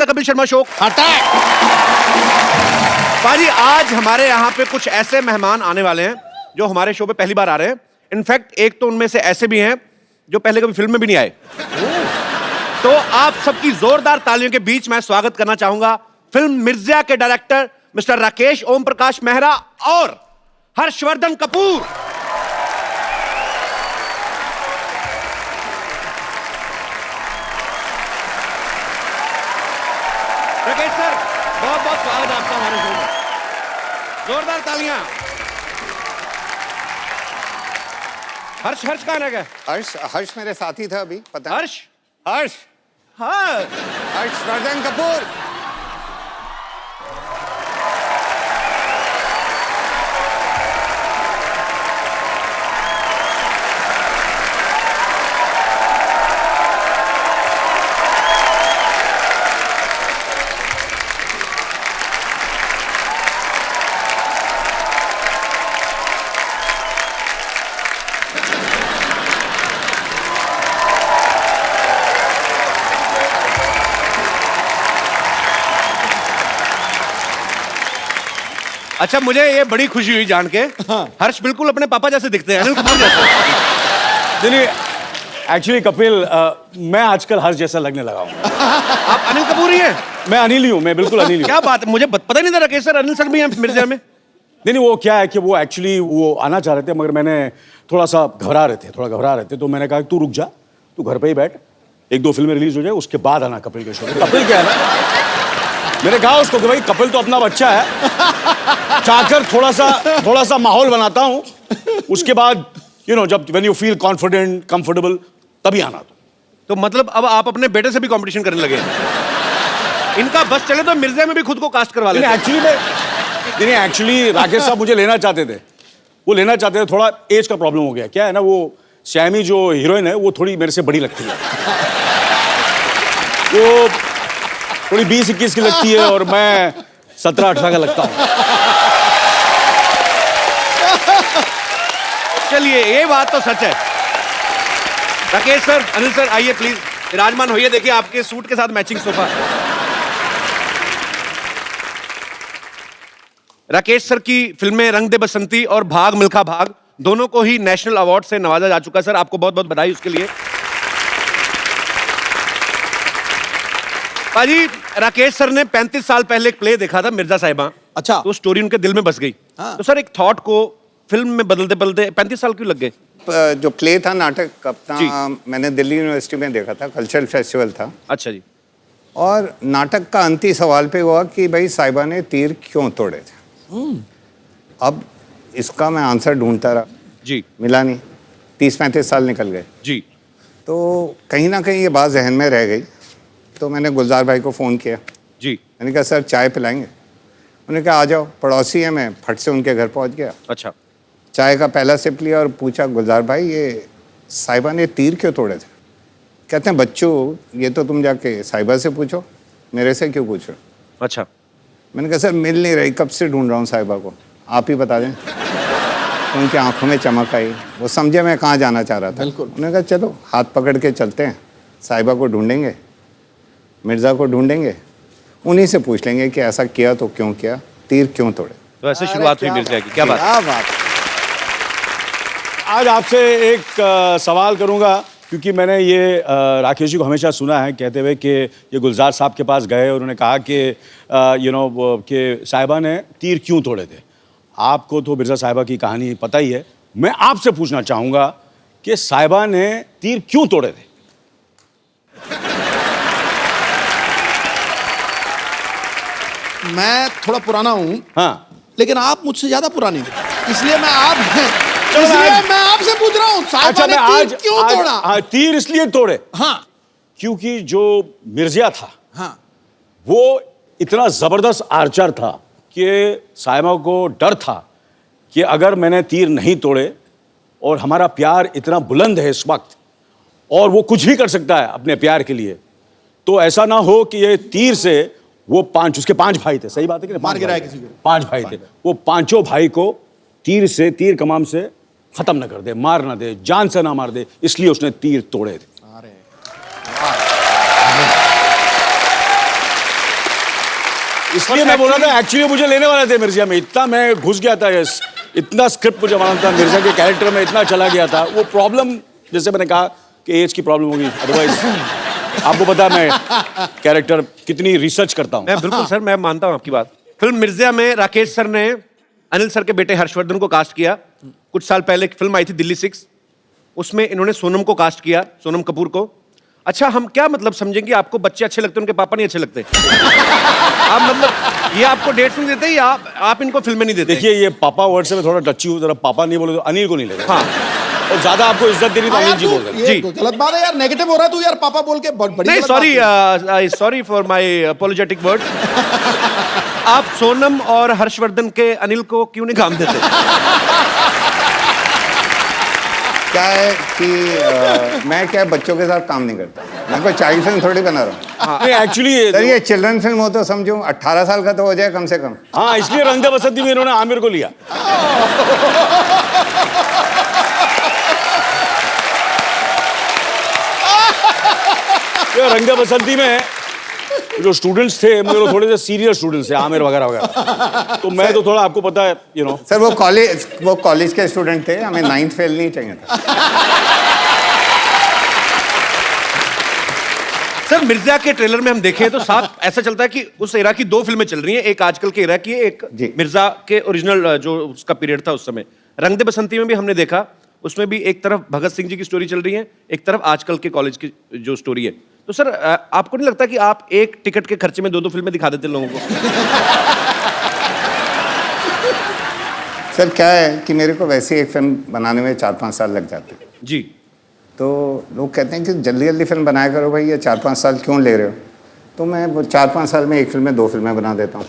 The Kapil Sharma show. पाजी आज हमारे यहाँ पे कुछ ऐसे मेहमान आने वाले हैं जो हमारे शो पे पहली बार आ रहे हैं। इनफैक्ट एक तो उनमें से ऐसे भी हैं जो पहले कभी फिल्म में भी नहीं आए। तो आप सबकी जोरदार तालियों के बीच मैं स्वागत करना चाहूंगा फिल्म मिर्जा के डायरेक्टर मिस्टर राकेश ओम प्रकाश मेहरा और हर्षवर्धन कपूर। राकेश सर, बहुत बहुत स्वागत है आपका हमारे शो में। जोरदार तालियां। हर्ष कहाँ रह गया? हर्ष मेरे साथी था अभी, पता है? हर्ष हाँ, हर्षवर्धन कपूर। अच्छा, मुझे ये बड़ी खुशी हुई जान के। हाँ। हर्ष बिल्कुल अपने पापा जैसे दिखते हैं, अनिल कपूर जैसे। नहीं, एक्चुअली कपिल, मैं आजकल हर्ष जैसा लगने लगा हूँ। आप अनिल कपूर ही हैं? मैं अनिल ही हूँ, मैं बिल्कुल अनिल ही हूँ। क्या बात है, मुझे पता ही नहीं था राकेश सर, अनिल सर भी हैं मिर्जा में। नहीं, वो क्या है कि वो एक्चुअली वो आना चाह रहे थे, मगर मैंने थोड़ा घबरा रहे थे, तो मैंने कहा तू रुक जा, तू घर पे ही बैठ, 1-2 फिल्में रिलीज हो जाए, उसके बाद आना कपिल के शो में। कपिल क्या है ना, मैंने कहा उसको कि भाई कपिल तो अपना बच्चा है, चाहकर थोड़ा सा माहौल बनाता हूँ, उसके बाद जब when you feel confident comfortable तभी आना। तो मतलब अब आप अपने बेटे से भी कंपटीशन करने लगे? इनका बस चले तो मिर्जा में भी खुद को कास्ट करवा लेते। एक्चुअली राकेश साहब मुझे लेना चाहते थे, थोड़ा एज का प्रॉब्लम हो गया। क्या है ना, वो श्यामी जो हीरोइन है वो थोड़ी मेरे से बड़ी लगती है, वो थोड़ी 20-21 की लगती है और मैं 17-18 का लगता हूँ। चलिए, ये बात तो सच है। राकेश सर, अनिल सर, आइए प्लीज, विराजमान होइए। देखिए आपके सूट के साथ मैचिंग सोफा। राकेश सर की फिल्में रंग दे बसंती और भाग मिल्खा भाग दोनों को ही नेशनल अवार्ड से नवाजा जा चुका है। सर, आपको बहुत बहुत बधाई उसके लिए। पाजी, राकेश सर ने 35 साल पहले एक प्ले देखा था, मिर्जा साहिबा। अच्छा। तो स्टोरी उनके दिल में बस गई। हाँ। तो सर, एक थॉट को फिल्म में बदलते बदलते 35 साल क्यों लग गए? जो प्ले था, नाटक अपना, मैंने दिल्ली यूनिवर्सिटी में देखा था, कल्चरल फेस्टिवल था। अच्छा जी। और नाटक का अंतिम सवाल पे हुआ कि भाई साहिबा ने तीर क्यों तोड़े थे। अब इसका मैं आंसर ढूंढता रहा जी, मिला नहीं। 30-35 साल निकल गए जी। तो कहीं ना कहीं ये बात जहन में रह गई। तो मैंने गुलजार भाई को फ़ोन किया जी। मैंने कहा सर चाय पिलाएंगे? उन्होंने कहा आ जाओ, पड़ोसी है। मैं फट से उनके घर पहुंच गया। अच्छा। चाय का पहला सिप लिया और पूछा, गुलजार भाई ये साहिबा ने तीर क्यों तोड़े थे? कहते हैं बच्चों, ये तो तुम जाके साहिबा से पूछो, मेरे से क्यों पूछ रहे हो? अच्छा। मैंने कहा सर मिल नहीं रही, कब से ढूंढ रहा हूँ साहिबा को, आप ही बता दें। तो उनकी आंखों में चमक आई, वो समझे मैं कहाँ जाना चाह रहा था। बिल्कुल। उन्होंने कहा चलो हाथ पकड़ के चलते हैं, साहिबा को ढूंढेंगे, मिर्ज़ा को ढूंढेंगे, उन्हीं से पूछ लेंगे कि ऐसा किया तो क्यों किया, तीर क्यों तोड़े। तो ऐसे शुरुआत हुई मिर्जा की। क्या बात। आज आपसे एक सवाल करूंगा, क्योंकि मैंने ये राकेश जी को हमेशा सुना है कहते हुए कि ये गुलजार साहब के पास गए और उन्होंने कहा कि कि साहिबा ने तीर क्यों तोड़े थे। आपको तो मिर्जा साहिबा की कहानी पता ही है, मैं आपसे पूछना चाहूँगा कि साहिबा ने तीर क्यों तोड़े थे? मैं थोड़ा पुराना हूँ, हाँ, लेकिन आप मुझसे ज्यादा पुराने हैं, इसलिए मैं आपसे पूछ रहा हूँ अच्छा, मैं आज क्यों तोड़ा? तीर इसलिए तोड़े, हाँ, क्योंकि जो मिर्जा था, हाँ, वो इतना जबरदस्त आर्चर था कि साहिबा को डर था कि अगर मैंने तीर नहीं तोड़े, और हमारा प्यार इतना बुलंद है इस वक्त और वो कुछ भी कर सकता है अपने प्यार के लिए, तो ऐसा ना हो कि ये तीर से वो उसके 5 भाई थे, सही बात है कि मार गिराया किसी को। 5 भाई थे, वो 5 भाई को तीर कमान से खत्म ना कर दे, मार ना दे, जान से ना मार दे, इसलिए उसने तीर तोड़े थे। इसलिए मैं बोल रहा था एक्चुअली मुझे लेने वाले थे मिर्जा में, इतना मैं घुस गया था, यस इतना स्क्रिप्ट मुझे मालूम था, मिर्जा के कैरेक्टर में इतना चला गया था। वो प्रॉब्लम जैसे मैंने कहा कि एज की प्रॉब्लम होगी, अदरवाइज आपको पता है मैं कैरेक्टर कितनी रिसर्च करता हूँ। मैं बिल्कुल सर, मैं मानता हूँ आपकी बात। फिल्म मिर्जा में राकेश सर ने अनिल सर के बेटे हर्षवर्धन को कास्ट किया। कुछ साल पहले एक फिल्म आई थी दिल्ली 6, उसमें इन्होंने सोनम को कास्ट किया, सोनम कपूर को। अच्छा, हम क्या मतलब समझेंगे आपको बच्चे अच्छे लगते हैं, उनके पापा नहीं अच्छे लगते? आप मतलब ये आपको डेट्स नहीं देते या आप इनको फिल्में नहीं देते? देखिए ये पापा वर्ड से मैं थोड़ा टची हूँ, जरा पापा नहीं बोले तो अनिल को नहीं लेगा। हाँ, और ज्यादा आपको इज्जत देनी तो अनिल जी बोल रहे हैं। ये गलत बात है यार, नेगेटिव हो रहा है तू यार, पापा बोल के बड़ी नहीं गलत बात है। Sorry for my apologetic words. आप सोनम और हर्षवर्धन के अनिल को क्यों नहीं काम देते? क्या है कि मैं क्या बच्चों के साथ काम नहीं करता, मैं कोई चाइल्ड फिल्म थोड़ी बना रहा हूँ। नहीं एक्चुअली सर ये चिल्ड्रन फिल्म हो तो समझूं 18 साल का तो हो जाए कम से कम। हाँ, इसलिए रंग दे बसंती में इन्होंने आमिर को लिया। ये रंग दे बसंती में जो स्टूडेंट्स थे मुझे थोड़े से सीनियर स्टूडेंट्स थे, आमिर वगैरह वगैरह, तो मैं तो थोड़ा आपको पता है यू नो। सर वो कॉलेज के स्टूडेंट थे, हमें 9th फेल नहीं चाहिए था। सर मिर्जा के ट्रेलर में हम देखें तो साफ ऐसा चलता है कि उस एरा की 2 फिल्में चल रही हैं, एक आजकल के एरा की है, एक जी। मिर्जा के ओरिजिनल जो उसका पीरियड था उस समय। रंग दे बसंती में भी हमने देखा, उसमें भी एक तरफ भगत सिंह जी की स्टोरी चल रही है, एक तरफ आजकल के कॉलेज की जो स्टोरी है। तो सर आपको नहीं लगता कि आप एक टिकट के खर्चे में 2 फिल्में दिखा देते लोगों को? सर क्या है कि मेरे को वैसे एक फिल्म बनाने में 4-5 साल लग जाते हैं, जी। तो लोग कहते हैं कि जल्दी जल्दी फिल्म बनाया करो भाई, ये 4-5 साल क्यों ले रहे हो? तो मैं वो 4-5 साल में एक फिल्म में 2 फिल्में बना देता हूँ।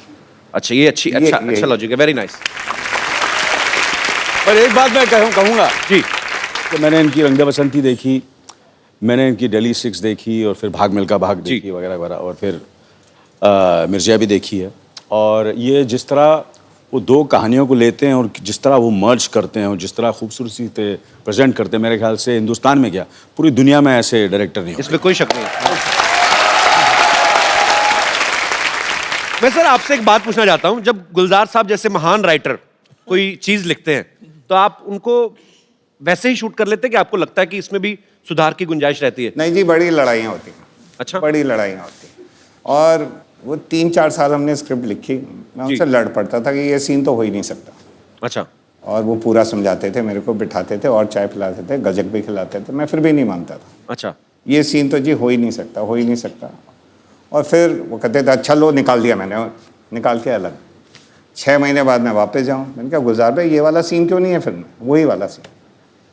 अच्छा, ये अच्छा लॉजिक है, वेरी नाइस। पर एक बात मैं कहूँगा जी, कि मैंने इनकी रंग दे बसंती देखी, मैंने इनकी दिल्ली 6 देखी, और फिर भाग मिल्खा भाग देखी वगैरह वगैरह, और फिर मिर्जा भी देखी है। और ये जिस तरह वो 2 कहानियों को लेते हैं और जिस तरह वो मर्ज करते हैं और जिस तरह खूबसूरती से प्रेजेंट करते हैं, मेरे ख्याल से हिंदुस्तान में क्या पूरी दुनिया में ऐसे डायरेक्टर नहीं होते। इसमें कोई शक नहीं है। मैं सर आपसे एक बात पूछना चाहता हूं, जब गुलजार साहब जैसे महान राइटर कोई चीज लिखते हैं तो आप उनको वैसे ही शूट कर लेते हैं कि आपको लगता है कि इसमें भी सुधार की गुंजाइश रहती है? नहीं जी, बड़ी लड़ाइयाँ होती हैं। अच्छा, बड़ी लड़ाइयाँ होती हैं। और वो 3-4 साल हमने स्क्रिप्ट लिखी, मैं उनसे लड़ पड़ता था कि ये सीन तो हो ही नहीं सकता। अच्छा। और वो पूरा समझाते थे, मेरे को बिठाते थे और चाय पिलाते थे, गजक भी खिलाते थे, मैं फिर भी नहीं मानता था। अच्छा, ये सीन तो जी हो ही नहीं सकता, हो ही नहीं सकता। और फिर वो कहते थे अच्छा लो, निकाल दिया मैंने, निकाल के अलग। 6 महीने बाद मैं वापस जाऊँ, मैंने कहा गुलजार भाई ये वाला सीन क्यों नहीं है फिल्म में, वही वाला सीन।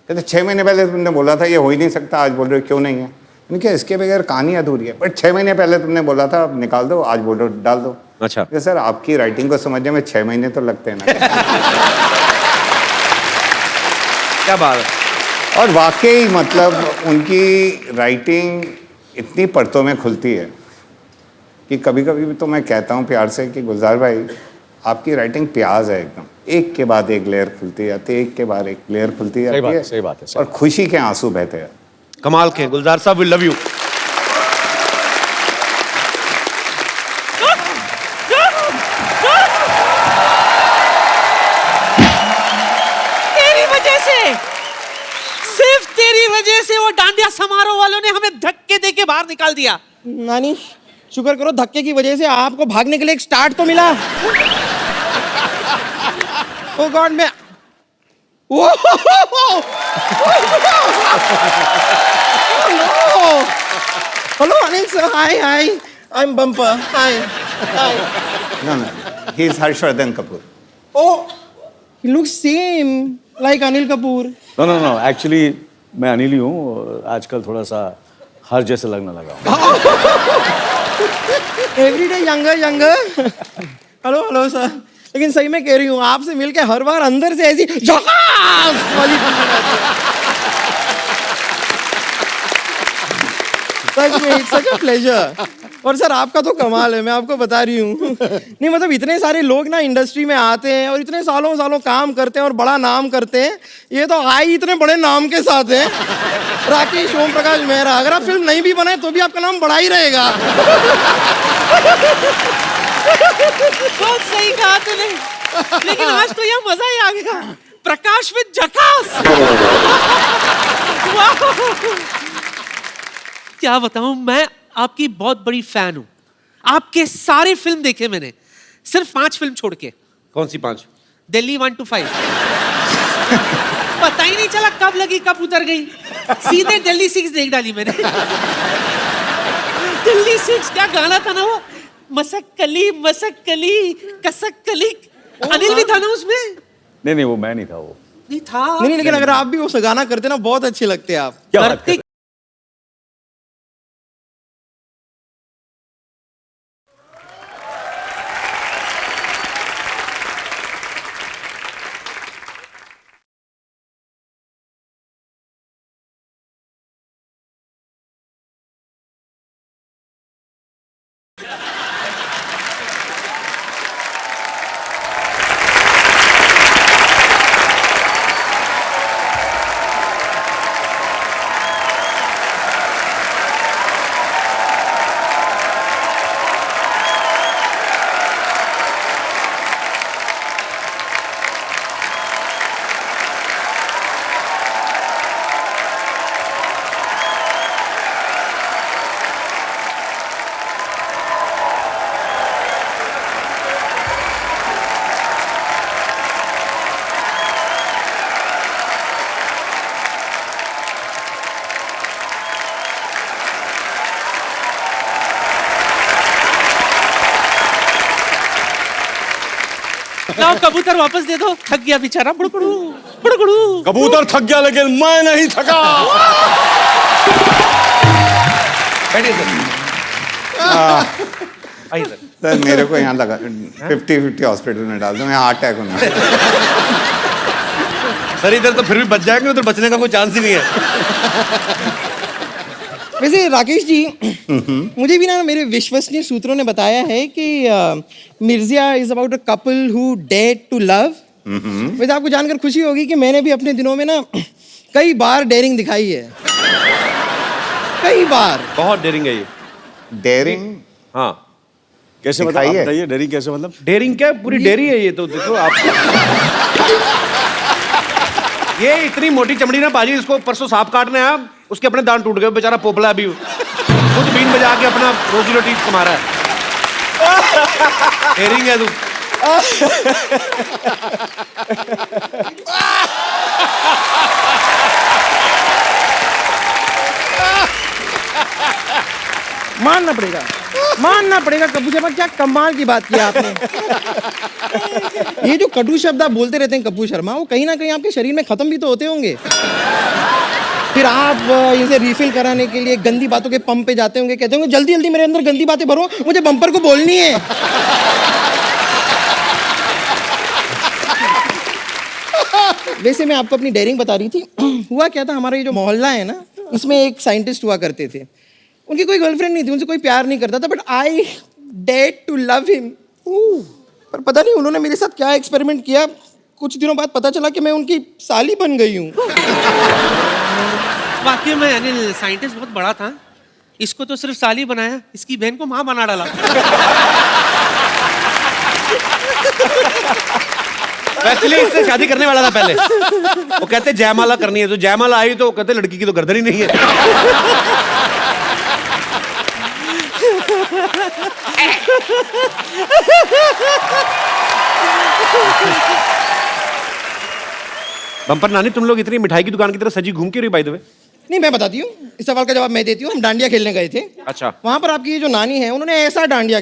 कहते 6 महीने पहले तुमने बोला था ये हो ही नहीं सकता, आज बोल रहे हो क्यों नहीं है? मैंने कहा इसके बगैर कहानी अधूरी है। बट 6 महीने पहले तुमने बोला था निकाल दो, आज बोल रहे हो डाल दो। अच्छा। सर आपकी राइटिंग को समझने में 6 महीने तो लगते हैं ना। क्या बात है। और वाकई मतलब उनकी राइटिंग इतनी परतों में खुलती है कि कभी कभी तो मैं कहता हूँ प्यार से कि गुलजार भाई आपकी राइटिंग प्याज है एकदम, एक के बाद एक लेयर खुलती जाती है, एक के बाद एक लेयर खुलती जाती है। सही बात है। और खुशी के आंसू बहते हैं। कमाल के गुलजार साहब, वी लव यू। तेरी वजह से, सिर्फ तेरी वजह से वो डांडिया समारोह वालों ने हमें धक्के दे के बाहर निकाल दिया। नानी शुक्र करो धक्के की वजह से आपको भागने के लिए एक स्टार्ट तो मिला। ओ गॉड मैं hello Anil sir, hi hi, I am bumper, hi hi. No, he is Harshvardhan Kapoor. Oh, he looks same like Anil Kapoor. No actually मैं अनिल ही हूँ, आजकल थोड़ा सा हर जैसे लगने लगा हूँ। Every day younger younger. Hello hello sir, लेकिन सही में कह रही हूँ आपसे मिलके हर बार अंदर से ऐसी झकास वाली फीलिंग आती है। सच में इट्स सच अ प्लेजर। और सर आपका तो कमाल है, मैं आपको बता रही हूँ। नहीं मतलब इतने सारे लोग ना इंडस्ट्री में आते हैं और इतने सालों सालों काम करते हैं और बड़ा नाम करते हैं, ये तो आए इतने बड़े नाम के साथ हैं। राकेश, ओम प्रकाश मेहरा, अगर आप फिल्म नहीं भी बनाए तो भी आपका नाम बड़ा ही रहेगा। बहुत सही कहा तूने, लेकिन आज तो यह मजा ही आ गया। प्रकाश विद झकास। वाह! क्या बताऊं, मैं आपकी बहुत बड़ी फैन हूं। आपके सारे फिल्म देखे मैंने, सिर्फ 5 फिल्म छोड़ के। कौन सी 5? दिल्ली 1 to 5। पता ही नहीं चला कब लगी कब उतर गई, सीधे दिल्ली 6 देख डाली मैंने। दिल्ली 6 क्या गाना था ना वो, मसक्कली मसक्कली कसक्कली। अनिल भी था ना उसमें? नहीं वो मैं नहीं था, वो नहीं था। नहीं, लेकिन अगर आप भी वो गाना करते ना, बहुत अच्छे लगते आप। क्या बात करते कर लाओ कबूतर वापस दे दो, थक गया बेचारा। बुड़कुड़ू बुड़कुड़ू। कबूतर थक गया लेकिन मैं नहीं थका। बैठिए सर। आइए सर। सर मेरे को यहाँ लगा 50-50 हॉस्पिटल में डाल दो, मैं हार्ट अटैक होना। सर इधर तो फिर भी बच जाएंगे, उधर बचने का कोई चांस ही नहीं है। वैसे राकेश जी, मुझे भी ना मेरे विश्वसनीय सूत्रों ने बताया है कि Mirzya is about a couple who dare to love. वैसे आपको जानकर खुशी होगी कि मैंने भी अपने दिनों में ना कई बार डेयरिंग दिखाई है, कई बार। बहुत डेयरिंग है ये। डेयरिंग? हाँ। कैसे दिखाई है? बताइए, डेयरिंग कैसे मतलब? डेयरिंग क्या, पूरी डेयरी है ये तो। देखो आप, ये इतनी मोटी चमड़ी ना बाजी, इसको परसों सांप काटने आया, उसके अपने दांत टूट गए, बेचारा पोपला अभी खुद बीन बजा के अपना रोजी रोटी कमा रहा है। डेयरिंग है तू। मानना पड़ेगा कपूर शर्मा, क्या कमाल की बात की आपने। ये जो कटु शब्द आप बोलते रहते हैं कपूर शर्मा, वो कहीं ना कहीं आपके शरीर में खत्म भी तो होते होंगे। फिर आप इसे रिफिल कराने के लिए गंदी बातों के पंप पे जाते होंगे, कहते होंगे जल्दी जल्दी मेरे अंदर गंदी बातें भरो, मुझे बम्पर को बोलनी है। वैसे मैं आपको अपनी डेयरिंग बता रही थी। हुआ क्या था, हमारा ये जो मोहल्ला है ना, इसमें एक साइंटिस्ट हुआ करते थे। उनकी कोई गर्लफ्रेंड नहीं थी, उनसे कोई प्यार नहीं करता था, but I dared to love him. पर पता नहीं उन्होंने मेरे साथ क्या एक्सपेरिमेंट किया, कुछ दिनों बाद पता चला कि मैं उनकी साली बन गई हूँ। वाकई में अनिल साइंटिस्ट बहुत बड़ा था। इसको तो सिर्फ साली बनाया, इसकी बहन को माँ बना डाला। एक्चुअली इससे शादी करने वाला था पहले। वो कहते जयमाला करनी है, तो जयमाला आई तो कहते लड़की की तो गर्दन ही नहीं है। बम्पर नानी, तुम लोग इतनी मिठाई की दुकान की तरह सजी घूम के रही बाय द वे? नहीं, मैं बताती हूँ, इस सवाल का जवाब मैं देती हूँ। हम डांडिया खेलने गए थे। अच्छा। वहां पर आपकी जो नानी है, उन्होंने ऐसा डांडिया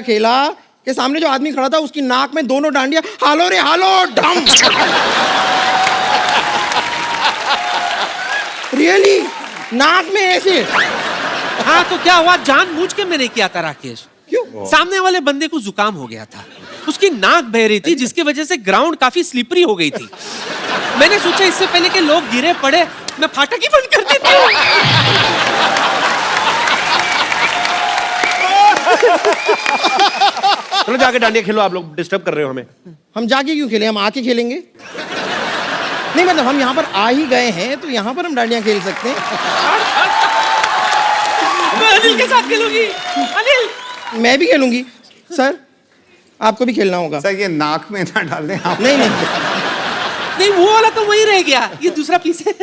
खेला कि सामने जो आदमी खड़ा था उसकी नाक में दोनों डांडिया हालो रे हालो डम। रियली नाक में ऐसे। हाँ तो क्या हुआ, जानबूझ के मैंने किया था राकेश। क्यों? सामने वाले बंदे को जुकाम हो गया था, उसकी नाक बह रही थी, जिसकी वजह से ग्राउंड काफी स्लिपरी हो गई थी। मैंने सोचा इससे पहले कि लोग गिरे पड़े, मैं फाटक ही बंद कर देती हूँ। चलो जाके डांडिया खेलो, आप लोग डिस्टर्ब कर रहे हो हमें। हम जाके क्यों खेलें, हम आके खेलेंगे। नहीं मतलब हम यहाँ पर आ ही गए हैं तो यहाँ पर हम डांडिया खेल सकते हैं। मैं अनिल के साथ खेलूंगी। अनिल मैं भी खेलूंगी सर, आपको भी खेलना होगा। सर ये नाक में ना डाल दें आप। नहीं नहीं, नहीं वो वाला तो वही रह गया, ये दूसरा पीस है।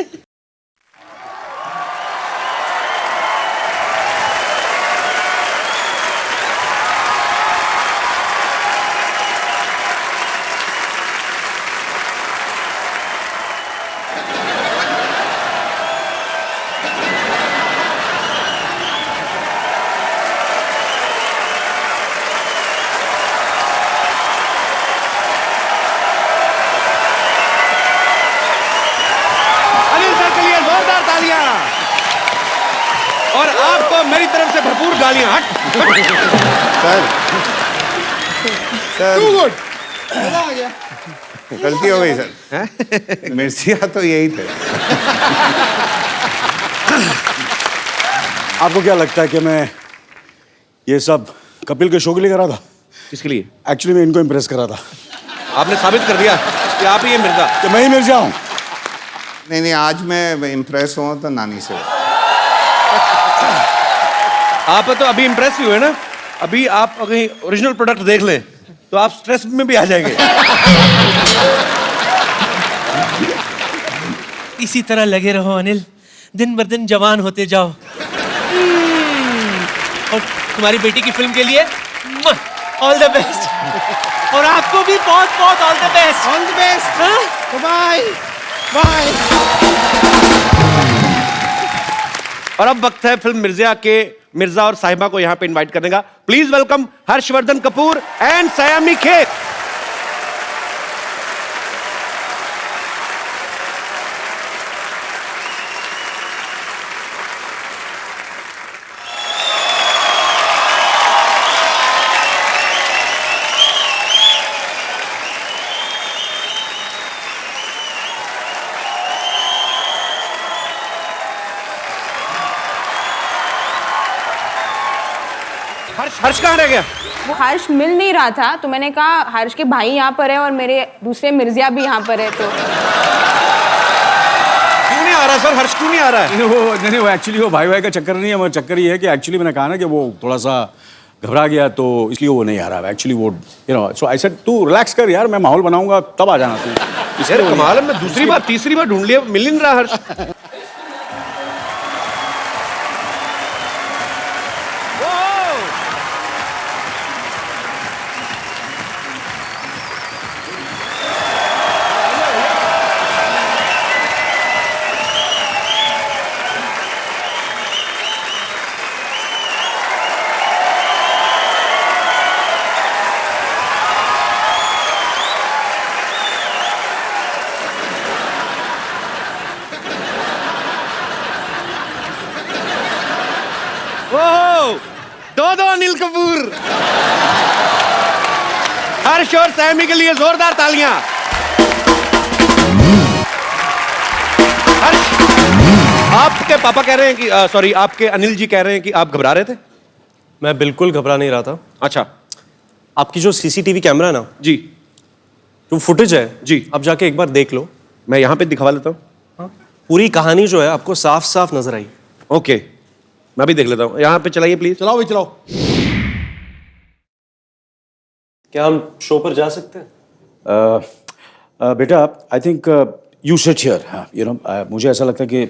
अनिल सर के लिए जोरदार तालियां और आपको मेरी तरफ से भरपूर गालियां। हट सर टू सर गुड, मजा आ गया। गलती हो गई सर। मिर्चिया तो यही थे। आपको क्या लगता है कि मैं ये सब कपिल के शो के लिए करा था? किसके लिए? एक्चुअली मैं इनको इम्प्रेस करा था आपने साबित कर दिया कि आप ही ये मिर्जा। कि मैं ही मिर्जा हूँ। नहीं नहीं, आज मैं इम्प्रेस हुआ तो नानी से। आप तो अभी इम्प्रेस ही हुए ना, अभी आप कहीं ओरिजिनल प्रोडक्ट देख लें तो आप स्ट्रेस में भी आ जाएंगे। इसी तरह लगे रहो अनिल, दिन ब दिन जवान होते जाओ। और तुम्हारी बेटी की फिल्म के लिए ऑल द बेस्ट, और आपको भी बहुत बहुत all the best. All the best, हाँ? Bye bye. और अब वक्त है फिल्म मिर्जा के मिर्जा और साहिबा को यहां पे इनवाइट करने का। Please welcome Harshvardhan Kapoor and Saiyami Kher. Harsh कहाँ रह गया? वो हर्ष मिल नहीं रहा था, तो मैंने कहा हर्ष के भाई यहाँ पर है और मेरे दूसरे मिर्जिया भी यहाँ पर है, तो क्यों नहीं आ रहा सर? हर्ष क्यों नहीं आ रहा है? नहीं वो एक्चुअली वो भाई का चक्कर नहीं है, मगर चक्कर ये है कि एक्चुअली मैंने कहा ना कि वो थोड़ा सा घबरा गया, तो इसलिए वो नहीं आ रहा है एक्चुअली। वो सो आई सेड तू रिलैक्स कर यार, मैं माहौल बनाऊंगा तब आ जाना तू। यार कमाल है, मैं दूसरी बार तीसरी बार ढूंढ लिया, मिल नहीं रहा हर्ष। दो अनिल कपूर। हर्ष और सैमी के लिए जोरदार तालियां। हर्ष, आपके पापा कह रहे हैं कि सॉरी आपके अनिल जी कह रहे हैं कि आप घबरा रहे थे। मैं बिल्कुल घबरा नहीं रहा था। अच्छा आपकी जो सीसीटीवी कैमरा है ना, जी, जो फुटेज है जी, आप जाके एक बार देख लो। मैं यहाँ पे दिखवा लेता हूँ। पूरी कहानी जो है आपको साफ साफ नजर आई। ओके, मैं भी देख लेता हूँ। यहाँ पे चलाइए प्लीज। चलाओ भाई चलाओ। क्या हम शो पर जा सकते हैं? बेटा I think you sit here. मुझे ऐसा लगता है कि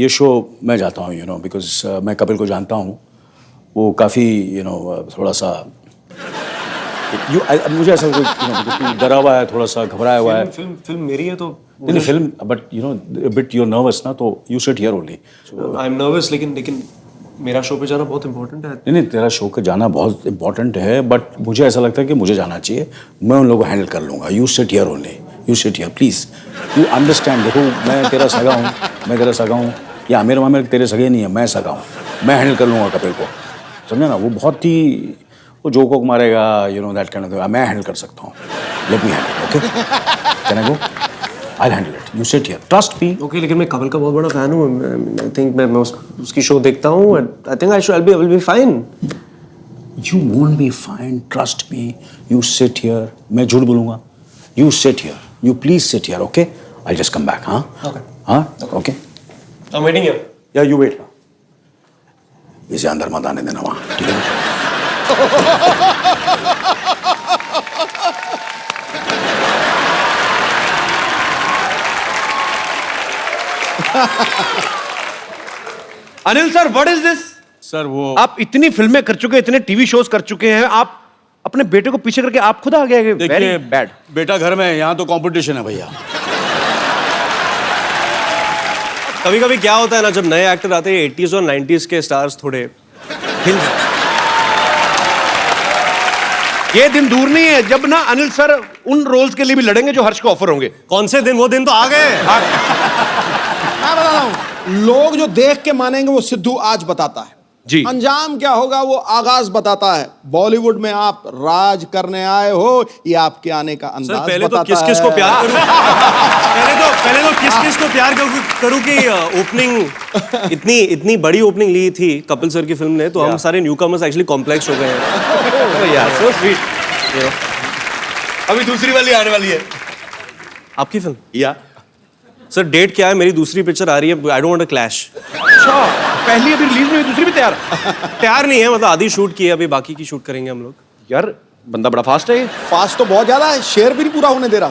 ये शो मैं जाता हूँ बिकॉज मैं कपिल को जानता हूँ। वो काफ़ी थोड़ा सा मुझे ऐसा डरा हुआ है, थोड़ा सा घबराया हुआ है। फिल्म मेरी है तो नहीं film, but bit you're nervous ना, तो you sit here only. I am nervous, लेकिन मेरा शो पे जाना बहुत इंपॉर्टेंट है। नहीं तेरा शो का जाना बहुत इंपॉर्टेंट है, बट मुझे ऐसा लगता है कि मुझे जाना चाहिए। मैं उन लोगों को हैंडल कर लूँगा। You sit here only, you sit here please, you understand. देखो मैं तेरा सगा हूँ, या आमिर मामिर तेरे सगे नहीं है, मैं सगा हूँ। मैं हैंडल कर लूँगा कपिल को, समझे ना। वो बहुत ही वो जोक वोक मारेगा, दैट काइंड ऑफ, मैं हैंडल कर सकता हूँ। Let me handle, okay? Can I go? I'll handle it. You sit here. Trust me. Okay, लेकिन मैं कपिल का बहुत बड़ा फैन हूँ। आई थिंक मैं उसकी शो देखता हूँ। I think I will be fine. You won't be fine. Trust me. You sit here. मैं झूठ बोलूँगा? You sit here. You please sit here, okay? I'll just come back, huh? Okay. Huh? Okay. I'm waiting here. Yeah, you wait. इसे अंदर मत आने देना वहां, ठीक है ना? Anil sir, what is this? Sir वो आप इतनी फिल्में कर चुके हैं, इतने टीवी शोज कर चुके हैं, आप अपने बेटे को पीछे करके आप खुद आ गए? वेरी देखिए बैड। बेटा घर में है, यहाँ तो कंपटीशन है भैया। कभी कभी क्या होता है ना, जब नए एक्टर आते हैं 80s और 90s के स्टार्स थोड़े हिल जाते हैं। ये दिन दूर नहीं है जब ना अनिल सर उन रोल्स के लिए भी लड़ेंगे जो हर्ष को ऑफर होंगे। कौन से दिन? वो दिन तो आ गए। मैं बता रहा हूँ, लोग जो देख के मानेंगे वो सिद्धू आज बताता है जी। अंजाम क्या होगा वो आगाज बताता है। बॉलीवुड में आप राज करने आए हो, ये आपके आने का अंदाज सर पहले तो बताता किस किस को है। प्यार करूं पहले तो किस किस को प्यार करूं कि ओपनिंग इतनी बड़ी ओपनिंग ली थी कपिल सर की फिल्म ने, तो हम सारे न्यूकमर्स एक्चुअली कॉम्प्लेक्स हो गए हैं। यार सो स्वीट। अभी दूसरी वाली आने वाली है आपकी फिल्म? या सर डेट क्या है? मेरी दूसरी पिक्चर आ रही है, I don't want to clash. अच्छा, पहली अभी रिलीज नहीं हुई, दूसरी भी तैयार? तैयार नहीं है, मतलब आधी शूट की है, अभी बाकी की शूट करेंगे हम लोग। यार बंदा बड़ा फास्ट है ये। फास्ट तो बहुत ज्यादा है, शेर भी नहीं पूरा होने दे रहा।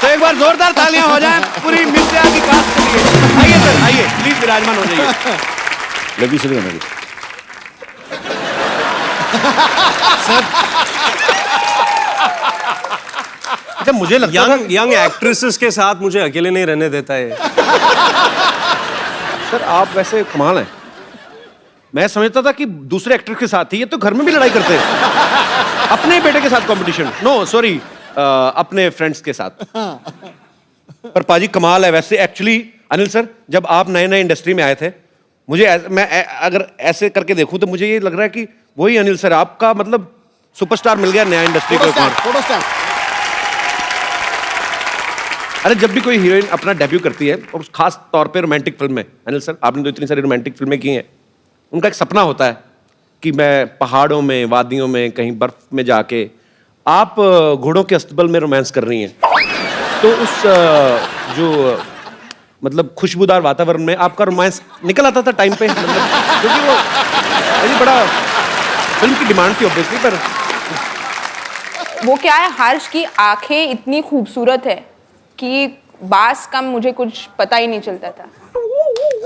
तो एक बार जोरदार तालियां हो जाएं पूरी मिर्जा की कास्ट के लिए। आइए सर, आइए प्लीज विराजमान हो जाइए। लगी सुनिए मेरी। अच्छा, मुझे लगता था यंग एक्ट्रेसेस के साथ मुझे अकेले नहीं रहने देता है। सर आप वैसे कमाल हैं। मैं समझता था कि दूसरे एक्टर के साथ ही, ये तो घर में भी लड़ाई करते हैं। अपने बेटे के साथ कंपटीशन, नो सॉरी, अपने फ्रेंड्स के साथ। पर पाजी कमाल है वैसे। एक्चुअली अनिल सर, जब आप नए नए इंडस्ट्री में आए थे, मैं अगर ऐसे करके देखूं तो मुझे ये लग रहा है कि वही अनिल सर, आपका मतलब सुपरस्टार मिल गया नया इंडस्ट्री को। Photo stamp. अरे जब भी कोई हीरोइन अपना डेब्यू करती है, और खास तौर पे रोमांटिक फिल्म में, अनिल सर आपने तो इतनी सारी रोमांटिक फिल्में की हैं, उनका एक सपना होता है कि मैं पहाड़ों में, वादियों में, कहीं बर्फ में जाके, आप घोड़ों के अस्तबल में रोमांस कर रही हैं। तो उस जो मतलब खुशबूदार वातावरण में आपका रोमांस निकल आता था टाइम पे, मतलब क्योंकि वो बड़ी बड़ा फिल्म की डिमांड थी ऑब्वियसली। पर वो क्या है, हर्ष की आंखें इतनी खूबसूरत है कि बास कम मुझे कुछ पता ही नहीं चलता था।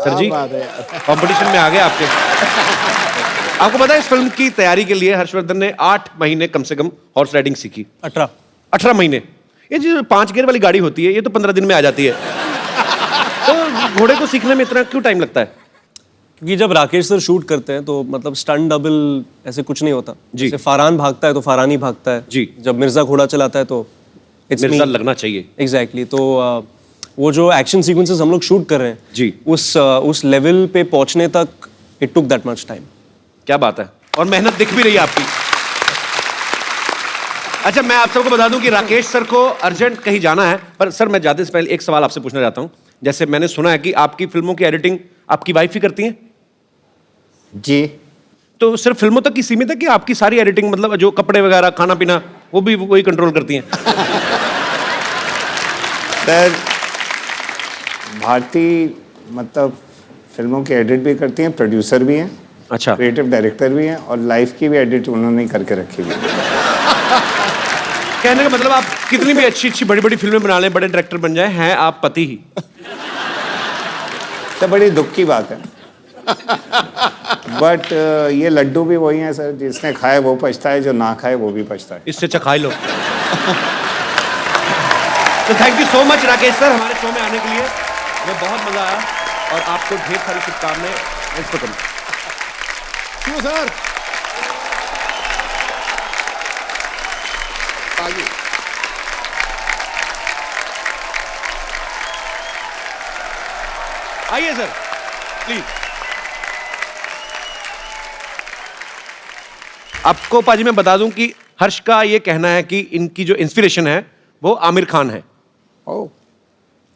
सर जी कंपटीशन में आ गए आपके। आपको पता है इस फिल्म की तैयारी के लिए हर्षवर्धन ने 8 महीने कम से कम हॉर्स राइडिंग सीखी। 18 महीने। ये जो 5 गियर वाली गाड़ी होती है, ये तो 15 दिन में आ जाती है। तो घोड़े को सीखने में इतना क्यों टाइम लगता है? क्योंकि जब राकेश सर शूट करते हैं तो मतलब स्टंट डबल ऐसे कुछ नहीं होता। जी। जैसे फरहान भागता है तो फरहान ही भागता है। जी। जब मिर्जा घोड़ा चलाता है तो मिर्जा लगना चाहिए। एग्जैक्टली। तो वो जो एक्शन सीक्वेंसेस हम लोग शूट कर रहे हैं जी, उस लेवल पे पहुंचने तक it took that much time. क्या बात है, और मेहनत दिख भी रही है आपकी। अच्छा, मैं आप सबको बता दूं कि राकेश सर को अर्जेंट कहीं जाना है, पर सर मैं जाते से पहले एक सवाल आपसे पूछना चाहता हूं। जैसे मैंने सुना है कि आपकी फिल्मों की एडिटिंग आपकी वाइफ ही करती हैं? जी। तो सिर्फ फिल्मों तक की सीमित है कि आपकी सारी एडिटिंग, मतलब जो कपड़े वगैरह, खाना पीना, वो भी वही कंट्रोल करती हैं? सर भारती मतलब फिल्मों की एडिट भी करती हैं, प्रोड्यूसर भी हैं, अच्छा, क्रिएटिव डायरेक्टर भी हैं, और लाइफ की भी एडिट उन्होंने ही करके रखी हुई है। कहने का मतलब आप कितनी भी अच्छी अच्छी बड़ी बड़ी फिल्में बना लें, बड़े डायरेक्टर बन जाएं, हैं आप पति ही। तो बड़ी दुख की बात है। बट ये लड्डू भी वही हैं सर, जिसने खाए वो पछता है, जो ना खाए वो भी पछता है। इससे अच्छा खाई लो। तो thank you so much Rakesh sir हमारे शो में आने के लिए, हमें बहुत मजा आया और आपको ढेर सारी शुभकामनाएं। Thanks for coming. क्यों सर? आगे। आइए सर प्लीज। आपको पाजी मैं बता दूं कि हर्ष का ये कहना है कि इनकी जो इंस्पिरेशन है वो आमिर खान है। ओह,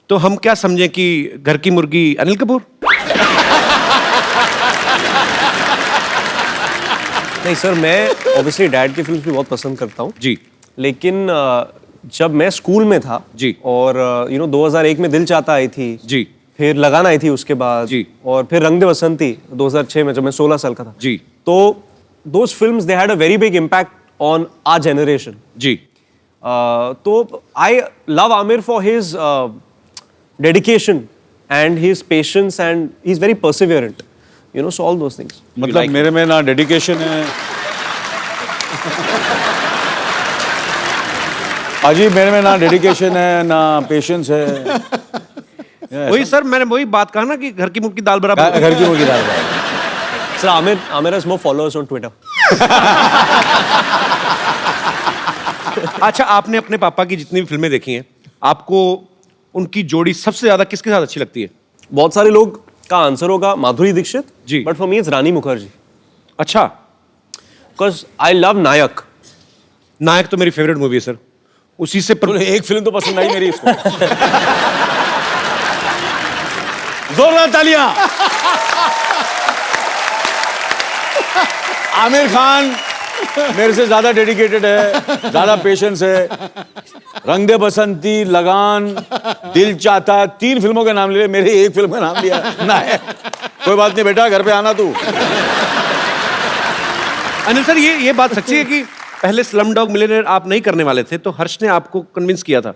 तो हम क्या समझे कि घर की मुर्गी अनिल कपूर? नहीं सर, मैं ऑब्वियसली डैड की फिल्म भी बहुत पसंद करता हूँ जी, लेकिन जब मैं स्कूल में था जी, और 2001 में दिल चाहता आई थी जी, फिर लगान आई थी उसके बाद जी। और फिर रंग दे बसंती 2006 में जब मैं 16 साल का था जी। तो those films they had a very big impact on our generation जी। तो I love Aamir for his dedication and his patience and he is very perseverant, you know, so all those things. मतलब मेरे में ना डेडिकेशन है अजीब, मेरे में ना डेडिकेशन है ना पेशेंस है। वही सर, मैंने वही बात कहा ना कि घर की मुर्गी की दाल बराबर। घर की मुर्गी दाल। Sir Aamir has more followers on Twitter. अच्छा, आपने अपने पापा की जितनी भी फिल्में देखी हैं, आपको उनकी जोड़ी सबसे ज्यादा किसके साथ अच्छी लगती है? बहुत सारे लोग का आंसर होगा माधुरी दीक्षित जी। बट फॉर मी इट्स रानी मुखर्जी अच्छा। बिकॉज आई लव नायक। नायक तो मेरी फेवरेट मूवी है सर, उसी से एक फिल्म तो पसंद आई मेरी इसको। जोरदार तालियां। आमिर खान मेरे से ज्यादा डेडिकेटेड है, ज्यादा पेशेंस है। रंग दे बसंती, लगान, दिल चाहता, 3 फिल्मों के नाम ले, मेरे एक फिल्म का नाम लिया नायक। कोई बात नहीं बेटा, घर पे आना तू। अनिल सर, ये बात सच्ची है कि पहले स्लम डॉग मिलियनेयर आप नहीं करने वाले थे, तो हर्ष ने आपको कन्विंस किया था?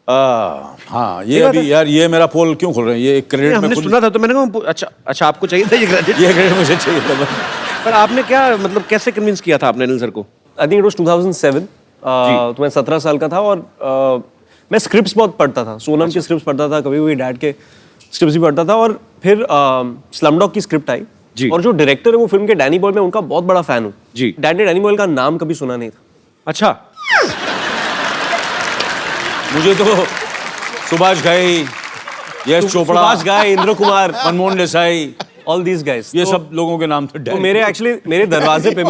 हाँ, ये अभी यार, ये मेरा पोल क्यों खोल रहे हैं? ये एक क्रेडिट हमने सुना था तो मैंने कहा अच्छा आपको चाहिए था ये क्रेडिट? ये क्रेडिट मुझे चाहिए था। पर आपने क्या, मतलब कैसे कन्विंस किया था आपने अनिल सर को? I think it was 2007। तो मैं 17 साल का था और मैं स्क्रिप्ट्स बहुत पढ़ता था, सोनम के स्क्रिप्ट्स पढ़ता था, कभी कभी डैड के स्क्रिप्ट्स भी पढ़ता था। और फिर स्लमडॉग की स्क्रिप्ट आई जी। और जो डायरेक्टर है वो फिल्म के डैनी बॉयल, मैं उनका बहुत बड़ा फैन हूँ जी। डैड ने डैनी बॉयल का नाम कभी सुना नहीं था। अच्छा। मुझे तो सुभाष घाई, यश चोपड़ा, सुभाष घाई, Indra Kumar, Manmohan Desai, all these guys, ये सब लोगों के नाम थे। तो मेरे दरवाजे पे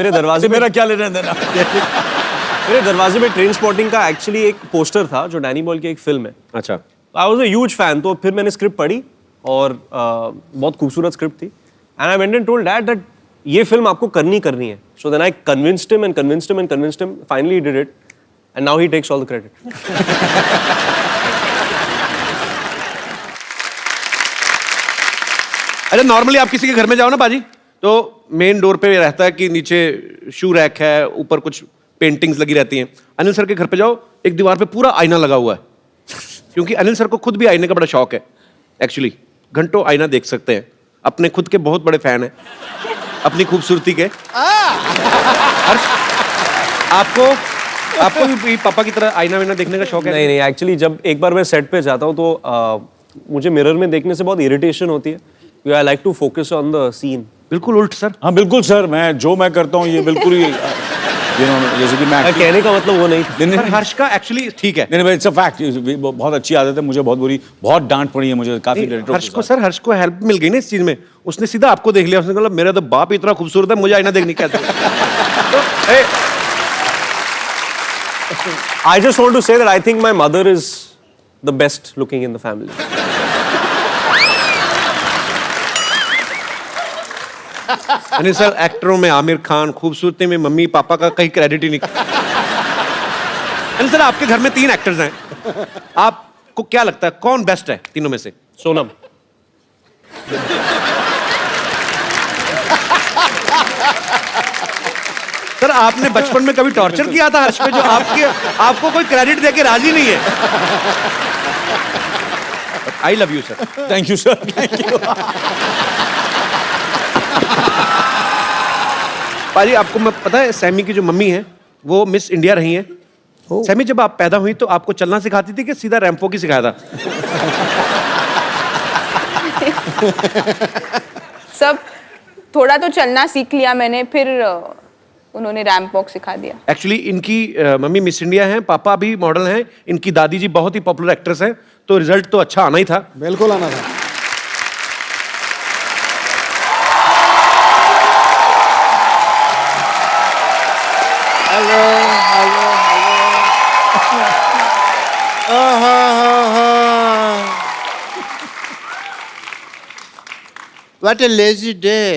मेरा क्या लेना देना? मेरे दरवाजे पे ट्रेन स्पॉटिंग का एक्चुअली एक पोस्टर था जो डैनी बॉयल की एक फिल्म है। अच्छा। I was a huge fan. तो फिर मैंने स्क्रिप्ट पढ़ी और बहुत खूबसूरत स्क्रिप्ट थी and I went and told dad that ये फिल्म आपको करनी है। So then I convinced him, finally he did it and now he takes all the credit. अच्छा, नॉर्मली आप किसी के घर में जाओ ना बाजी, तो मेन डोर पे रहता है कि नीचे शू रैक है, ऊपर कुछ पेंटिंग्स लगी रहती हैं। अनिल सर के घर पे जाओ, एक दीवार पे पूरा आईना लगा हुआ है, क्योंकि अनिल सर को खुद भी आईने का बड़ा शौक है। एक्चुअली घंटों आईना देख सकते हैं, अपने खुद के बहुत बड़े फैन हैं अपनी खूबसूरती के। हर्ष, आपको भी पापा की तरह आईना वाईना देखने का शौक है? नहीं, एक्चुअली जब एक बार मैं सेट पे जाता हूँ तो मुझे मिरर में देखने से बहुत इरिटेशन होती है। I like to focus on the scene. बिल्कुल उल्ट सर। हाँ बिल्कुल सर, मैं करता हूँ ये बिल्कुल ही जैसे कि मैं कहने का मतलब वो नहीं था। पर हर्ष का एक्चुअली ठीक है। नहीं, इट्स अ फैक्ट, बहुत अच्छी आदत है मुझे, बहुत डांट पड़ी है मुझे काफी हर्ष को हेल्प मिल गई ना इस चीज में, उसने सीधा आपको देख लिया, उसने कहा मेरा तो बाप इतना खूबसूरत है, मुझे आईना देखने क्या I just want to say that I think my mother is the best looking in the family. Anil sir, एक्टरों में आमिर खान, खूबसूरती में मम्मी पापा का कहीं क्रेडिट ही नहीं। अनिल सर, आपके घर में 3 एक्टर्स हैं, आपको क्या लगता है कौन बेस्ट है तीनों में से? सोनम। सर, आपने बचपन में कभी टॉर्चर किया था हर्ष पे, जो आपको कोई क्रेडिट देके राजी नहीं है? I love you sir. Thank you sir, thank you. पाजी, आपको मैं पता है सैमी की जो मम्मी है वो मिस इंडिया रही हैं। सैमी, जब आप पैदा हुई तो आपको चलना सिखाती थी कि सीधा रैंपो की सिखाया था? सब थोड़ा तो चलना सीख लिया मैंने, फिर उन्होंने रैंप वॉक सिखा दिया। एक्चुअली इनकी मम्मी मिस इंडिया हैं, पापा भी मॉडल हैं, इनकी दादी जी बहुत ही पॉपुलर एक्ट्रेस हैं, तो रिजल्ट तो अच्छा आना ही था। बिल्कुल आना था। Hello hello hello. What a lazy day,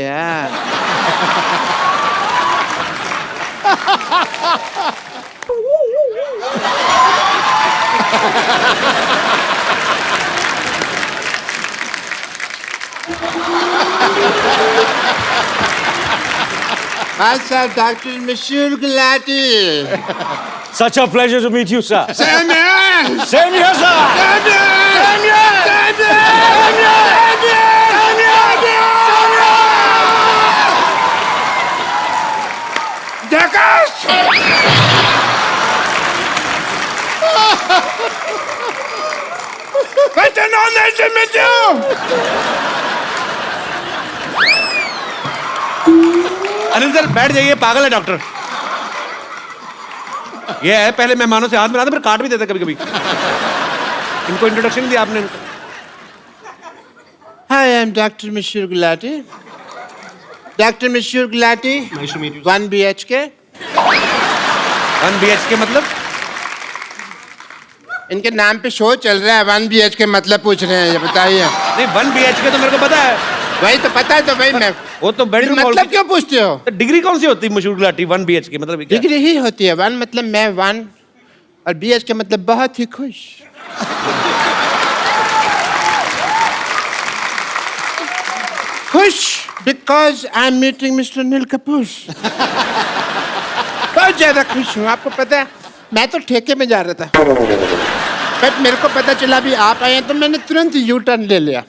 sir, Dr. Mishur Gulati. Such a pleasure to meet you, sir. Same here. Same here, sir. Same here. Same here. Same here. Same here. Same here. Jackass. What's an honor to meet you? Anil sir बैठ जाइए, पागल है doctor. ये है पहले मेहमानों से हाथ मिलाते फिर काट भी देते कभी कभी। इनको इंट्रोडक्शन दिया आपने। Hi, I'm Dr. Mishur Gulati. Dr. Mishur Gulati. Nice to meet you. 1 BHK. 1 BHK मतलब? इनके नाम पे शो चल रहा है, 1 BHK मतलब पूछ रहे हैं, ये बताइए। नहीं 1 BHK तो मेरे को पता है। वही तो पता है, तो भाई मैं वो तो बेडरूम मतलब क्यों पूछते हो? डिग्री कौन सी होती है मशहूर गुलाटी 1 BHK मतलब क्या? डिग्री ही होती है। 1 मतलब मैं 1 और BHK मतलब बहुत ही खुश। खुश because I am meeting mister Neil Kapoor. बहुत ज्यादा खुश हूँ। आपको पता है मैं तो ठेके में जा रहा था, बट मेरे को पता चला भी आप आए हैं तो मैंने तुरंत यू टर्न ले लिया।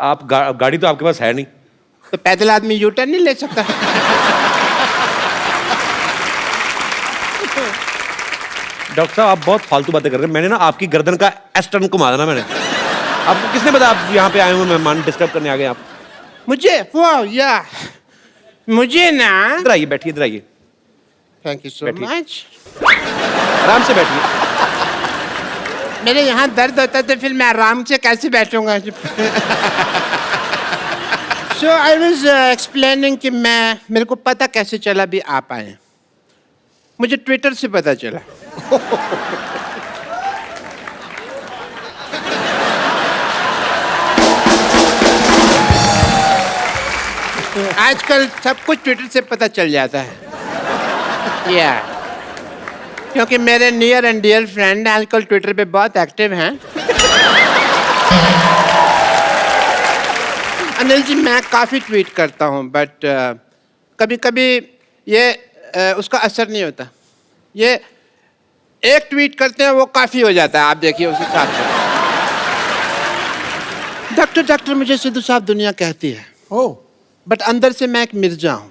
आप गाड़ी तो आपके पास है नहीं, तो पैदल आदमी यू टर्न नहीं ले सकता। डॉक्टर साहब आप बहुत फालतू बातें कर रहे हैं। मैंने ना आपकी गर्दन का एस टर्न घुमा देना मैंने। आपको किसने बताया आप यहाँ पे आए हुए मेहमान डिस्टर्ब करने आ गए आप? मुझे मुझे ना, इधर आइए, बैठिए इधर आइए, थैंक यू सो बैठिए। मच। आराम से बैठिए। मेरे यहाँ दर्द होता है तो फिर मैं आराम से कैसे बैठूंगा? सो आई वॉज एक्सप्लेनिंग कि मेरे को पता कैसे चला भी आप आए हैं। मुझे ट्विटर से पता चला। आजकल सब कुछ ट्विटर से पता चल जाता है। क्योंकि मेरे नियर एंड डियर फ्रेंड आजकल ट्विटर पे बहुत एक्टिव हैं। अनिल जी मैं काफ़ी ट्वीट करता हूँ, बट कभी कभी ये उसका असर नहीं होता। ये एक ट्वीट करते हैं वो काफ़ी हो जाता है। आप देखिए उस हिसाब से। डॉक्टर मुझे सिद्धू साहब दुनिया कहती है, बट अंदर से मैं एक मिर्जा हूँ।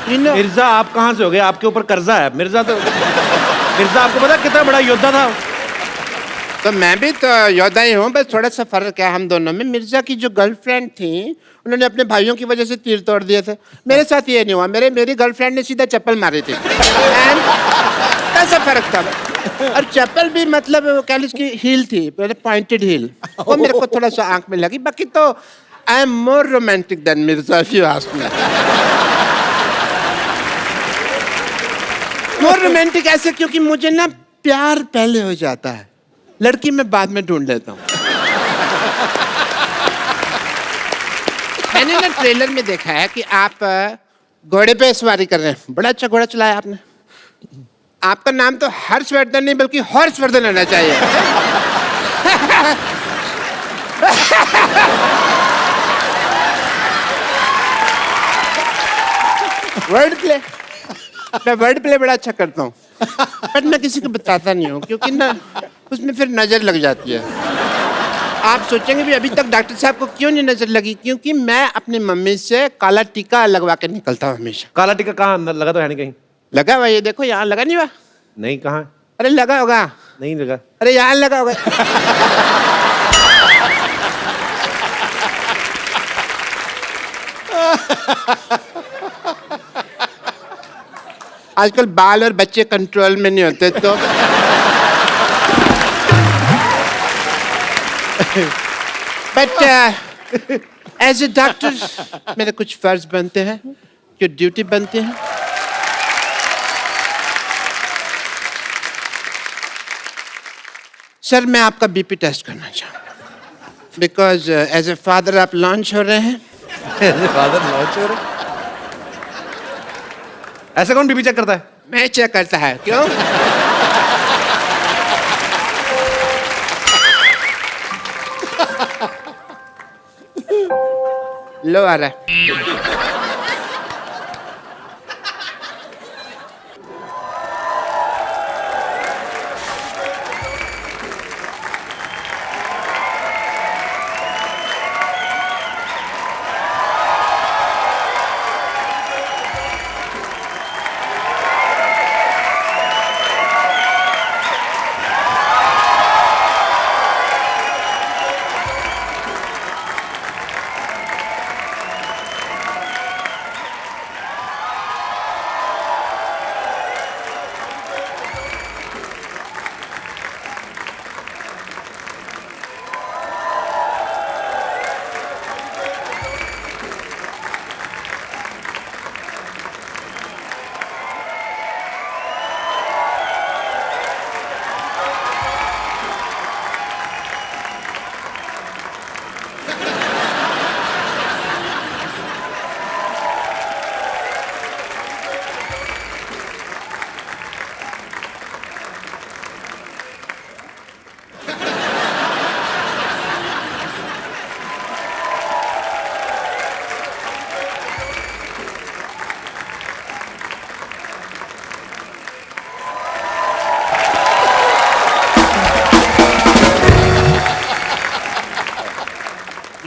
मिर्जा आप कहाँ से हो गए? आपके ऊपर कर्जा है। मिर्जा आपको पता कितना बड़ा योद्धा था? तो मैं भी तो योद्धा ही हूँ, बस थोड़ा सा फर्क है हम दोनों में। मिर्जा की जो गर्लफ्रेंड थी उन्होंने अपने भाइयों की वजह से तीर तोड़ दिए थे। मेरे साथ ये नहीं हुआ। मेरी गर्लफ्रेंड ने सीधा चप्पल मारी थी। ऐसा फर्क था। और चप्पल भी मतलब वो कह लीजिए उसकी हील थी, पॉइंटेड हील। वो मेरे को थोड़ा सा आंख में लगी। बाकी तो I am more romantic than Mirza if you ask me. More romantic ऐसे क्योंकि मुझे ना प्यार पहले हो जाता है, लड़की मैं बाद में ढूंढ लेता हूँ। मैंने ना ट्रेलर में देखा है कि आप घोड़े पे सवारी कर रहे हैं। बड़ा अच्छा घोड़ा चलाया आपने। आपका नाम तो हर्षवर्धन नहीं बल्कि हॉर्सवर्धन होना चाहिए। वर्ड प्ले, मैं वर्ड प्ले बड़ा अच्छा करता हूँ, बट मैं किसी को बताता नहीं हूँ क्योंकि ना उसमें फिर नजर लग जाती है। आप सोचेंगे भी अभी तक डॉक्टर साहब को क्यों नहीं नजर लगी? क्योंकि मैं अपनी मम्मी से काला टीका लगवा के निकलता हूँ हमेशा। काला टीका कहाँ? अंदर लगा तो है नहीं कहीं? लगा हुआ, ये देखो यहाँ लगा नहीं हुआ। नहीं, कहाँ? अरे लगा होगा। नहीं लगा। अरे यहाँ लगा होगा। आजकल बाल और बच्चे कंट्रोल में नहीं होते तो बट एज ए डॉक्टर मेरे कुछ फर्ज बनते हैं, जो ड्यूटी बनती है। सर मैं आपका बीपी टेस्ट करना चाहूँ बिकॉज एज ए फादर आप लॉन्च हो रहे हैं। फादर लॉन्च हो रहे? ऐसे कौन बीपी चेक करता है? मैं चेक करता है। क्यों? लो आ रहा है।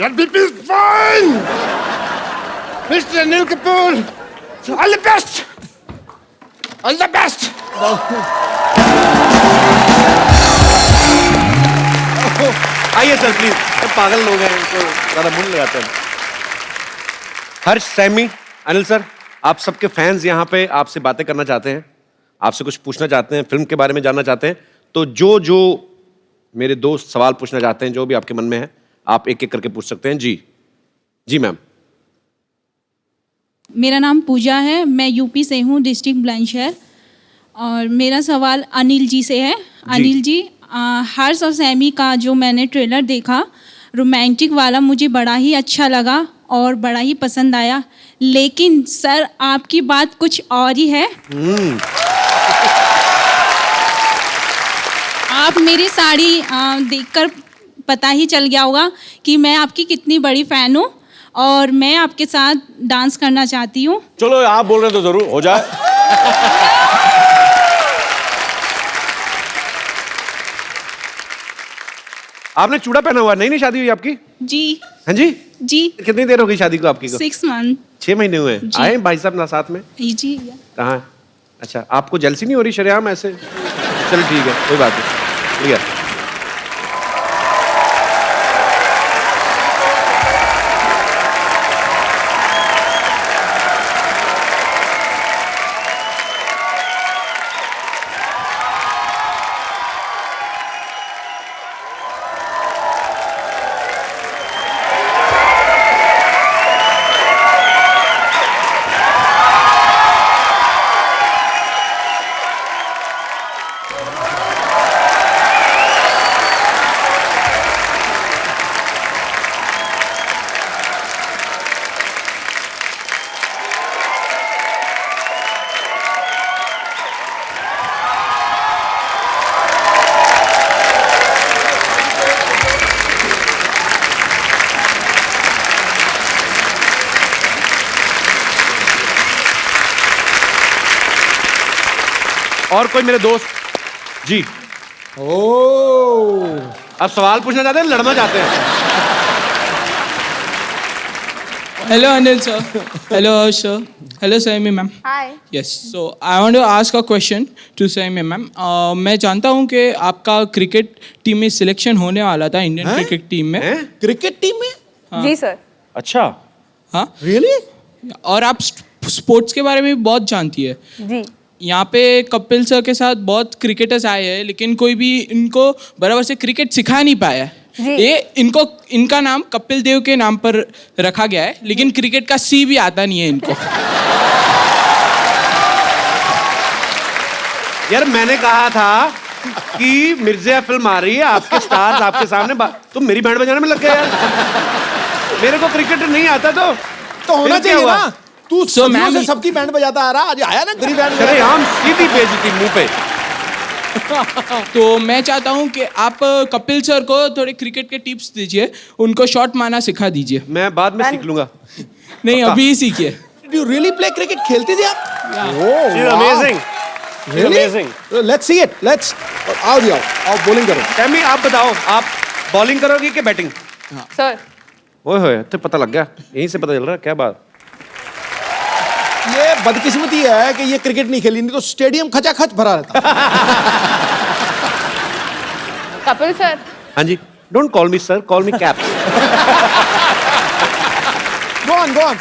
Ranbir is fine. Mr. Anil Kapoor, all the best. All the best. आइए सर प्लीज, पागल लोग हैं, इनको ज्यादा मुंह लगाते हैं। हर्ष, सैमी, अनिल सर, आप सबके फैंस यहाँ पे आपसे बातें करना चाहते हैं, आपसे कुछ पूछना चाहते हैं, फिल्म के बारे में जानना चाहते हैं। तो जो मेरे दोस्त सवाल पूछना चाहते हैं, जो भी आपके मन में है, आप एक एक करके पूछ सकते हैं। जी मैम। मेरा नाम पूजा है, मैं यूपी से हूँ, डिस्ट्रिक्ट बुलंदशहर। और मेरा सवाल अनिल जी से है। अनिल जी, हर्ष और सैमी का जो मैंने ट्रेलर देखा, रोमांटिक वाला, मुझे बड़ा ही अच्छा लगा और बड़ा ही पसंद आया। लेकिन सर, आपकी बात कुछ और ही है। आप मेरी साड़ी देखकर पता ही चल गया होगा कि मैं आपकी कितनी बड़ी फ़ैन हूँ और मैं आपके साथ डांस करना चाहती हूँ। चलो, आप बोल रहे हैं तो जरूर हो जाए। आपने चूड़ा पहना हुआ, नहीं शादी हुई आपकी? जी। हाँ जी? जी। कितनी देर हो गई शादी को आपकी को? 6 मंथ। 6 महीने हुए। आए भाई साहब ना साथ में? जी। कहाँ? अच्छा, आपको जेलसी नहीं हो रही शरेआम ऐसे? चलो ठीक है, कोई बात नहीं, ठीक है। और कोई मेरे दोस्त? जी। अब सवाल पूछना चाहते हैं, लड़ना चाहते हैं? Hello Anil sir. Hello Harsh sir. Hello Saimi ma'am. Hi. Yes. So I want to ask a question to Saimi ma'am. मैं जानता हूँ कि आपका क्रिकेट टीम में सिलेक्शन होने वाला था, इंडियन क्रिकेट टीम में। क्रिकेट टीम में? जी सर। अच्छा। हाँ। Really? और आप स्पोर्ट्स के बारे में भी बहुत जानती है। जी। यहाँ पे कपिल सर के साथ बहुत क्रिकेटर्स आए हैं, लेकिन कोई भी इनको बराबर से क्रिकेट सिखा नहीं पाया है। ये इनका नाम कपिल देव के नाम पर रखा गया है, लेकिन क्रिकेट का सी भी आता नहीं है इनको। यार मैंने कहा था कि मिर्जा फिल्म आ रही है, आपके स्टार्स आपके सामने, तुम मेरी बैंड बजाने में लग गए यार। मेरे को क्रिकेट नहीं आता तो होना चाहिए ना। तू So, सदियों से ma'am- सबकी बैंड बजाता आ रहा, आज आया ना गरीब बैंड अरे हम सीधी बेइज्जती मुंह पे। तो मैं चाहता हूँ कि आप कपिल सर को थोड़े क्रिकेट के टिप्स दीजिए, उनको शॉट मारना सिखा दीजिए। मैं बाद में सीख लूंगा। नहीं, अभी ही सीखिए। Did you really play cricket? खेलते थे आप? She's amazing. She's Really? amazing. Let's see it. Let's. आओ जी आओ bowling करो। सैमी आप बताओ, आप बॉलिंग करोगे कि बैटिंग? सर। ओए होए, तो पता लग गया, यहीं से पता चल रहा है, क्या बात। ये बदकिस्मती है कि ये क्रिकेट नहीं खेली, नहीं तो स्टेडियम खचाखच भरा रहता। कपिल सर। हाँ जी, don't call me sir, call me Kaps. Go on, go on.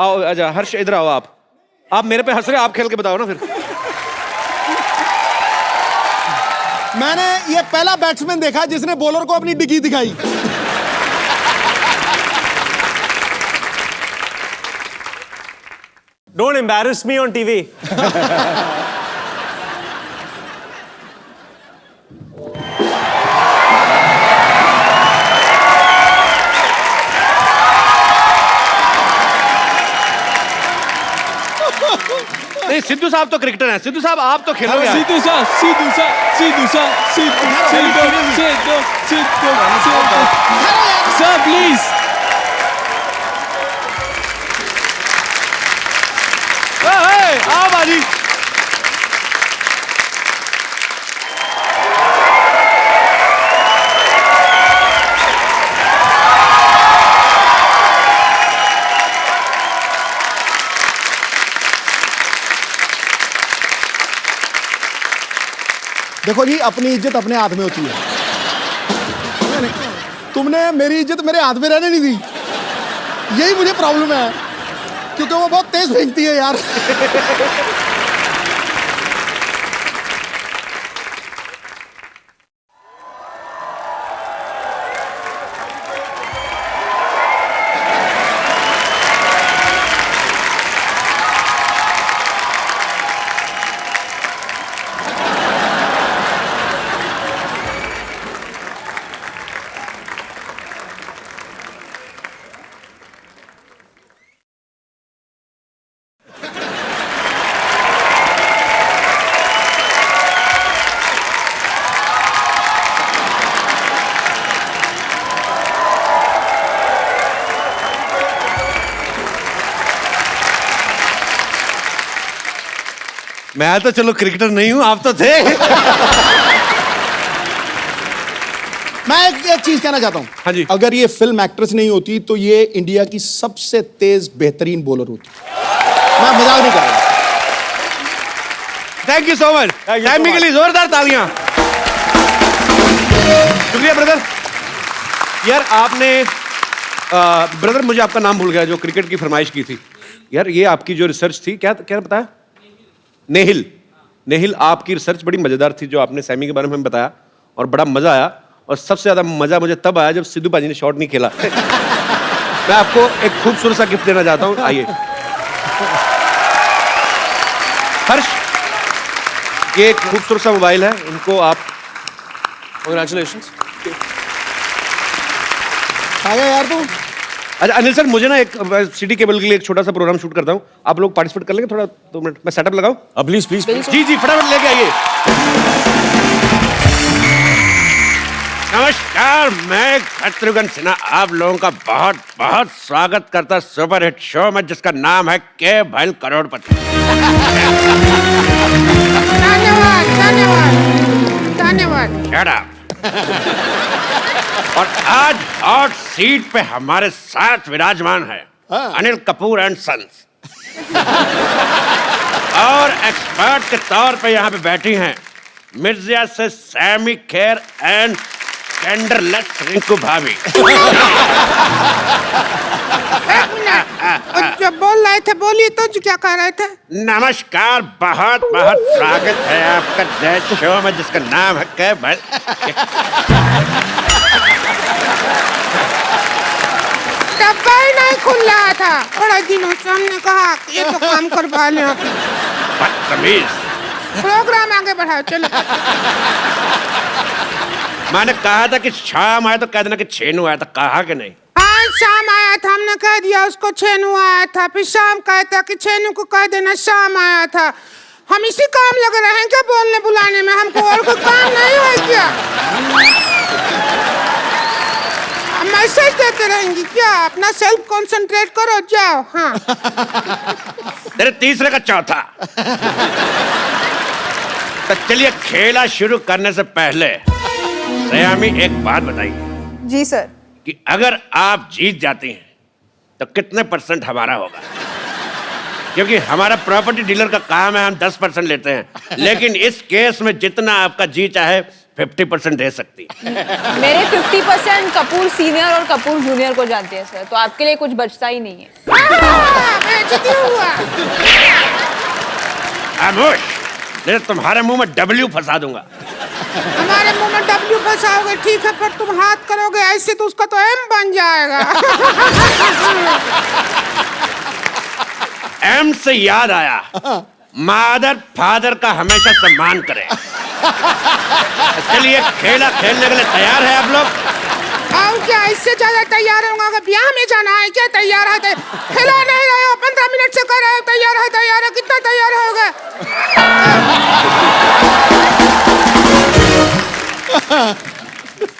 आओ आजा, हर्ष इधर आओ। आप मेरे पे हंस रहे, आप खेल के बताओ ना फिर। मैंने ये पहला बैट्समैन देखा जिसने बॉलर को अपनी डिग्गी दिखाई। Don't embarrass me on TV. नहीं, सिद्धू साहब तो क्रिकेटर हैं। सिद्धू साहब आप तो खेलोगे आज। सिद्धू सा सिद्धू सा सिद्धू सा सिद्धू सिद्धू सिद्धू सिद्धू सर प्लीज आओ बाजी। देखो जी, अपनी इज्जत अपने हाथ में होती है। तुमने मेरी इज्जत मेरे हाथ में रहने नहीं दी, यही मुझे प्रॉब्लम है, क्योंकि वो बहुत तेज फेंकती है यार। मैं तो चलो क्रिकेटर नहीं हूं, आप तो थे। मैं एक चीज कहना चाहता हूं। हाँ जी। अगर ये फिल्म एक्ट्रेस नहीं होती तो ये इंडिया की सबसे तेज बेहतरीन बॉलर होती। मैं मजाक नहीं कर रहा। Thank you so much. Saiyami के लिए जोरदार तालियां। शुक्रिया ब्रदर। यार आपने ब्रदर मुझे आपका नाम भूल गया, जो क्रिकेट की फरमाइश की थी। यार ये आपकी जो रिसर्च थी, क्या क्या बताया? नेहिल। नेहिल, आपकी रिसर्च बड़ी मजेदार थी जो आपने सैमी के बारे में बताया, और बड़ा मजा आया। और सबसे ज्यादा मजा मुझे तब आया जब सिद्धू पाजी ने शॉट नहीं खेला। मैं आपको एक खूबसूरत सा गिफ्ट देना चाहता हूं, आइए। हर्ष, ये एक खूबसूरत सा मोबाइल है, उनको आप। Congratulations. आ गया यार तू। अच्छा अनिल सर, मुझे ना एक सिटी केबल के लिए एक छोटा सा प्रोग्राम शूट करता हूँ, आप लोग पार्टिसिपेट कर लेंगे? थोड़ा 2 मिनट मैं सेटअप लगाऊं? प्लीज प्लीज जी जी, फटाफट लेके आइए। नमस्कार, मैं शत्रुघ्न सिन्हा आप लोगों का बहुत बहुत स्वागत करता सुपर हिट शो में, जिसका नाम है के भैल करोड़पति। धन्यवाद धन्यवाद धन्यवाद। Shut up. और आज हॉट सीट पे हमारे साथ विराजमान है अनिल कपूर एंड सन्स। और एक्सपर्ट के तौर पे यहाँ पे बैठी हैं मिर्जिया से सैमी खेर एंड टेंडरलेस रिंकू भाभी। जो बोल रहे थे बोलिए तो, जो क्या कह रहे थे? नमस्कार, बहुत बहुत स्वागत है आपका नए शो में, जिसका नाम है के भैल। डब्बा ही नहीं खुल रहा था, बड़ा दिनों से हमने कहा ये तो काम करवा लें। बदतमीज। प्रोग्राम आगे बढ़ाओ, चलो। मैंने कहा था कि शाम आया तो कह देना कि छेनू आया था, कहा कि नहीं? आज शाम आया था, हमने कह दिया उसको छेनू आया था, फिर शाम कहता कि छेनू को कह देना शाम आया था। हम इसी काम लगे रहे हैं क्या बोलने बुलाने में? हमको और कोई काम नहीं है क्या? मैसेज देते रहेंगी क्या? अपना सेल्फ कंसंट्रेट करो, जाओ। हाँ तेरे तीसरे का चौथा। तो चलिए, खेला शुरू करने से पहले सयामी एक बात बताइए जी सर। कि अगर आप जीत जाती हैं तो कितने % हमारा होगा? क्योंकि हमारा प्रॉपर्टी डीलर का काम है, हम 10% लेते हैं, लेकिन इस केस में जितना आपका जी चाहे 50% दे सकती है। मेरे 50% कपूर सीनियर और कपूर जूनियर को जाते हैं सर, तो आपके लिए कुछ बचता ही नहीं है। खामोश, नहीं तुम्हारे मुंह में W फंसा दूंगा। हमारे मुंह में W फंसाओगे ठीक है, पर तुम हाथ करोगे ऐसे तो उसका तो M बन जाएगा। M से याद आया, मादर फादर का हमेशा सम्मान करें। चलिए, खेला खेलने के लिए तैयार है आप लोग? और क्या इससे ज्यादा तैयार होगा कि ब्याह में जाना है क्या? तैयार है खिला नहीं रहे हो, 15 मिनट से कर रहे हो तैयार है, कितना तैयार होगा?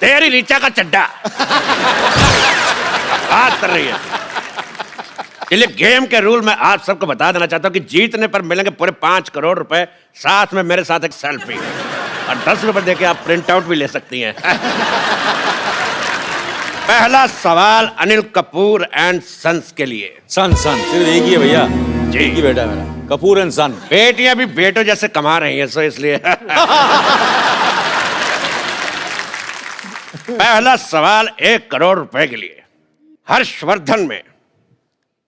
तेरी रीचा का चड्डा बात कर रही है। इसलिए गेम के रूल मैं आप सबको बता देना चाहता हूँ कि जीतने पर मिलेंगे पूरे 5 करोड़ रुपए, साथ में मेरे साथ एक सेल्फी, और 10 रुपए देके आप प्रिंट आउट भी ले सकती हैं। पहला सवाल अनिल कपूर एंड सन्स के लिए। सन सिर्फ एक ही है भैया जी। एक ही बेटा है मेरा, कपूर एंड सन। बेटियां भी बेटों जैसे कमा रही हैं, सो इसलिए पहला सवाल 1 करोड़ रुपए के लिए। हर्षवर्धन में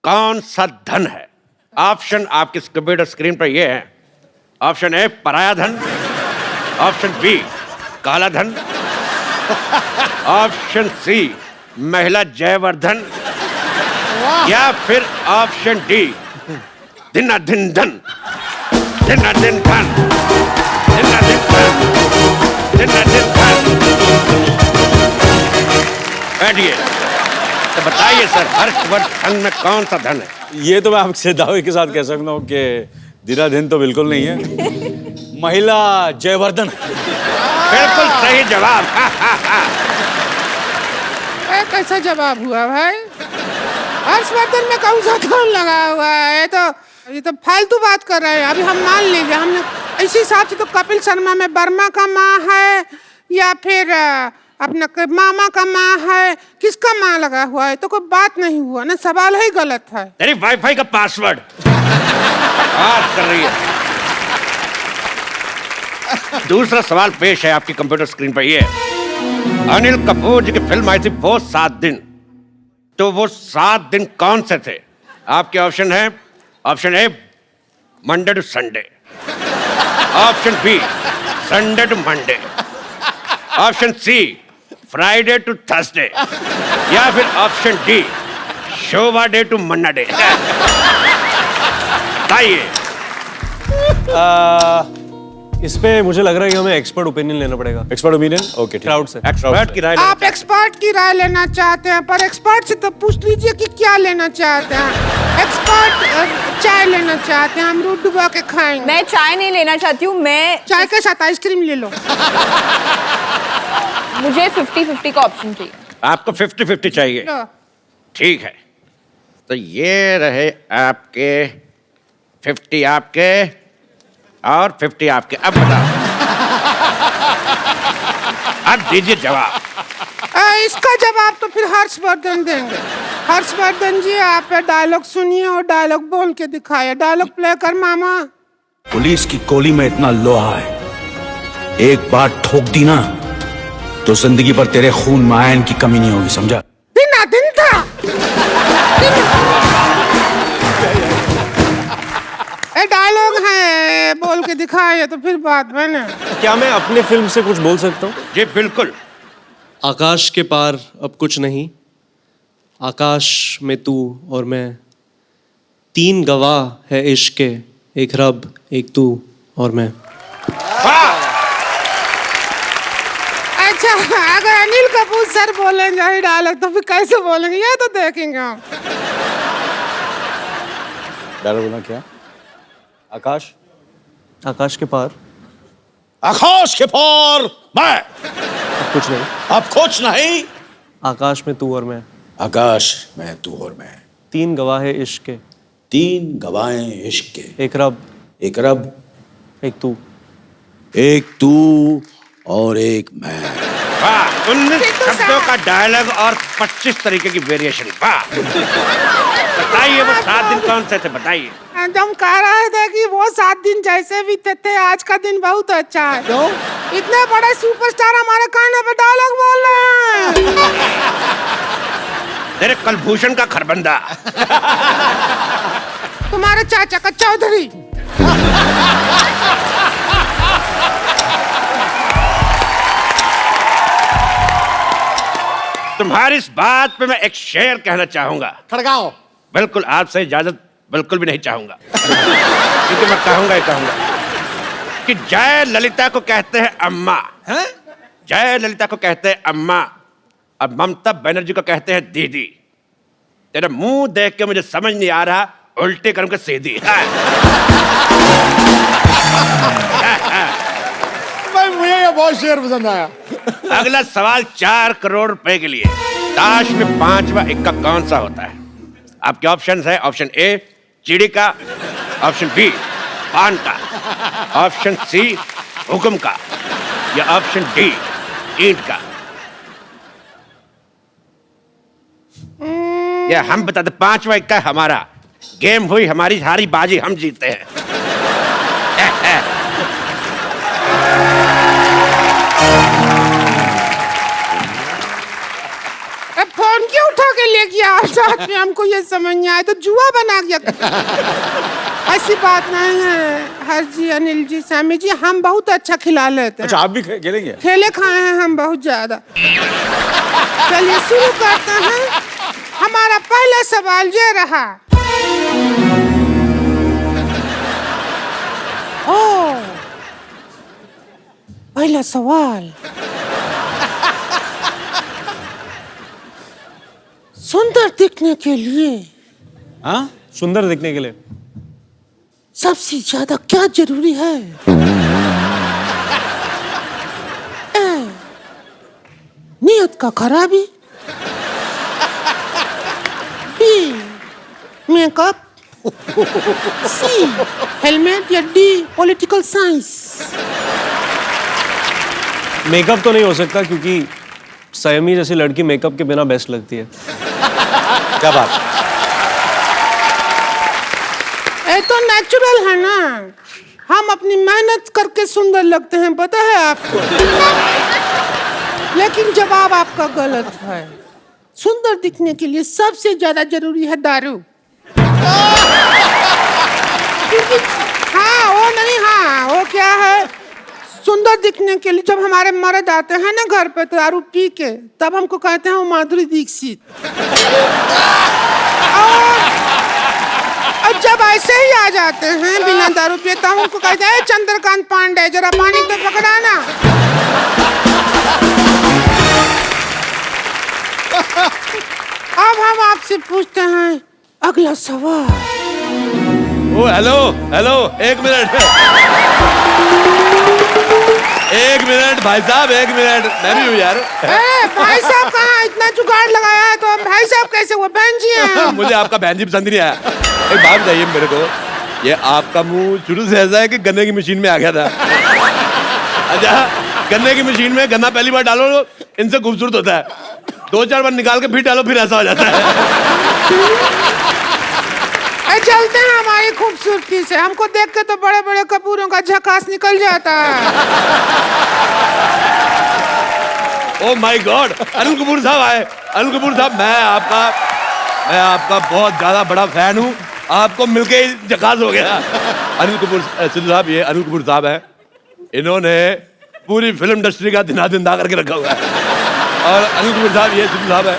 कौन सा धन है? ऑप्शन आपकी कंप्यूटर स्क्रीन पर ये है। ऑप्शन ए पराया धन, ऑप्शन बी काला धन, ऑप्शन सी महिला जयवर्धन, या फिर ऑप्शन डी दिन धन, दिन धन, दिन धन। बैठिए, तो बताइए सर, हर्षवर्धन में कौन सा धन है? ये तो मैं आपसे दावे के साथ कह सकता हूँ कि दिन तो बिल्कुल नहीं है, महिला जयवर्धन। बिल्कुल सही जवाब। कैसा जवाब हुआ भाई? हर्षवर्धन में कौन सा धन लगा हुआ है? ये तो फालतू बात कर रहे हैं। अभी हम मान लीजिए, हमने इस हिसाब से तो कपिल शर्मा में वर्मा का माँ है या फिर अपना मामा का माँ है, किसका माँ लगा हुआ है? तो कोई बात नहीं हुआ ना, सवाल ही गलत है। तेरी वाईफाई का पासवर्ड बात कर रही है। दूसरा सवाल पेश है आपकी कंप्यूटर स्क्रीन पर। ये अनिल कपूर जी की फिल्म आई थी वो 7 दिन, तो वो 7 दिन कौन से थे? आपके ऑप्शन है, option A Monday to Sunday, option B Sunday to Monday, option C Friday to Thursday, या फिर option D Shobha De to Manna Dey. बताइए। इस पे मुझे लग रहा है कि हमें एक्सपर्ट ओपिनियन लेना पड़ेगा। Expert opinion? ओके, क्राउड से। एक्सपर्ट की राय। आप एक्सपर्ट की राय लेना चाहते हैं, पर एक्सपर्ट से तो पूछ लीजिए कि क्या लेना चाहते हैं। एक्सपर्ट चाय लेना चाहते हैं, हम दूध डुबा के खाएंगे। मैं चाय नहीं लेना चाहती हूँ, मैं चाय के साथ आइसक्रीम ले लो। मुझे 50-50 का ऑप्शन चाहिए। आपको 50-50 चाहिए? ठीक है, तो ये रहे आपके 50 आपके और 50 आपके। अब बताओ, अब दीजिए जवाब। इसका जवाब तो फिर हर्षवर्धन देंगे। हर्षवर्धन जी, आप डायलॉग सुनिए और डायलॉग बोल के दिखाइए। डायलॉग प्ले कर मामा। पुलिस की गोली में इतना लोहा है, एक बार ठोक दी ना तो जिंदगी भर तेरे खून में आयरन की कमी नहीं होगी, समझा? दिन था। डायलॉग है, बोल के दिखाए तो फिर बात बने। क्या मैं अपने फिल्म से कुछ बोल सकता हूँ? जी बिल्कुल। आकाश के पार अब कुछ नहीं, आकाश में तू और मैं, 3 गवाह है इश्क के, एक रब, एक तू और मैं। अच्छा, अगर अनिल कपूर सर बोलेंगे ये डायलॉग तो फिर कैसे बोलेंगे, ये तो देखेंगे हम। डायलॉग बोलना क्या? आकाश, आकाश के पार आकाश के पार मैं, अब कुछ नहीं, अब कुछ नहीं, आकाश में तू और मैं, आकाश में तू और मैं, 3 गवाह है इश्क के, 3 गवाहें इश्क के, एक रब, एक रब, एक तू, एक तू और एक मैं। वाह, 19 शब्दों का डायलॉग और 25 तरीके की वेरिएशन। वाह। बताइए वो 7 दिन कौन से थे? बताइए। हम कह रहे थे कि वो 7 दिन जैसे भी थे, आज का दिन बहुत अच्छा है। क्यों? इतने बड़े सुपरस्टार हमारे कान पे डायलॉग बोल रहे हैं। तेरे कलभूषण का खरबंदा। तुम्हारे चाचा का चौधरी। तुम्हारी इस बात पे मैं एक शेर कहना चाहूंगा। खड़गाओ। बिल्कुल, आपसे इजाजत बिल्कुल भी नहीं चाहूंगा, क्योंकि मैं कहूंगा ही कहूंगा कि जय ललिता को कहते हैं अम्मा। जय ललिता को कहते हैं अम्मा, और ममता बनर्जी को कहते हैं दीदी। तेरा मुंह देख के मुझे समझ नहीं आ रहा, उल्टे कर्म के सीधी। भाई मुझे ये बहुत शेर पसंद आया। अगला सवाल 4 करोड़ रुपए के लिए। ताश में 5वां इक्का कौन सा होता है? आपके ऑप्शंस है, ऑप्शन ए चिड़ी का, ऑप्शन बी पान का, ऑप्शन सी हुक्म का, या ऑप्शन डी ईंट का। ये हम बताते, 5वां इक्का हमारा। गेम हुई हमारी, हारी बाजी हम जीतते हैं। फोन क्यों उठा के ले गया साथ में? हमको ये समझ नहीं आया, तो जुआ बना गया। ऐसी बात नहीं है हर जी, अनिल जी, सैमी जी, हम बहुत अच्छा खिला लेते हैं। अच्छा, आप भी खेलेंगे? खेले खाए हैं हम बहुत ज्यादा। चलिए शुरू करते हैं। हमारा पहला सवाल ये रहा। ओ, पहला सवाल। सुंदर दिखने के लिए, हाँ, सुंदर दिखने के लिए सबसे ज्यादा क्या जरूरी है? ए, नियत का खराबी, बी मेकअप, सी हेलमेट, या डी पॉलिटिकल साइंस। मेकअप तो नहीं हो सकता क्योंकि सयमी जैसी लड़की मेकअप के बिना बेस्ट लगती है। क्या बात? ये तो नेचुरल है ना, हम अपनी मेहनत करके सुंदर लगते हैं, पता है आपको। लेकिन जवाब आपका गलत है। सुंदर दिखने के लिए सबसे ज्यादा जरूरी है दारू। हाँ वो नहीं, हाँ वो क्या है, सुंदर दिखने के लिए जब हमारे मर्द आते हैं ना घर पे दारू पी के, तब हमको कहते हैं वो माधुरी दीक्षित। और जब ऐसे ही आ जाते हैं बिना दारू पिए, तब हमको कहते हैं चंद्रकांत पांडे जरा पानी तो पकड़ाना। अब हम आपसे पूछते हैं अगला सवाल। ओ हेलो हेलो, एक मिनट भाई साहब, एक मिनट, मैं भी हूँ यार। भाई साहब कहाँ? इतना जुगाड़ लगाया है तो हम भाई साहब कैसे? वो बहन जी हैं। मुझे आपका बहन जी पसंद नहीं आया। एक बात बताइए मेरे को, ये आपका मुंह शुरू से ऐसा है कि गन्ने की मशीन में आ गया था? अच्छा, गन्ने की मशीन में गन्ना पहली बार डालो इनसे खूबसूरत होता है, 2-4 बार निकाल के फिर डालो फिर ऐसा हो जाता है। चलते हैं हमारी खूबसूरती से, हमको देख के तो बड़े बड़े कपूरों का झकास निकल जाता है। Oh my God, Anil Kapoor साहब आए। अनिल कपूर साहब, मैं आपका बहुत ज्यादा बड़ा फैन हूँ, आपको मिलके ही झकास हो गया। अनिल कपूर सिद्धू साहब, ये अनिल कपूर साहब है, इन्होंने पूरी फिल्म इंडस्ट्री का दिना करके रखा हुआ है। और अनिल कपूर साहब, ये सिद्धू साहब है,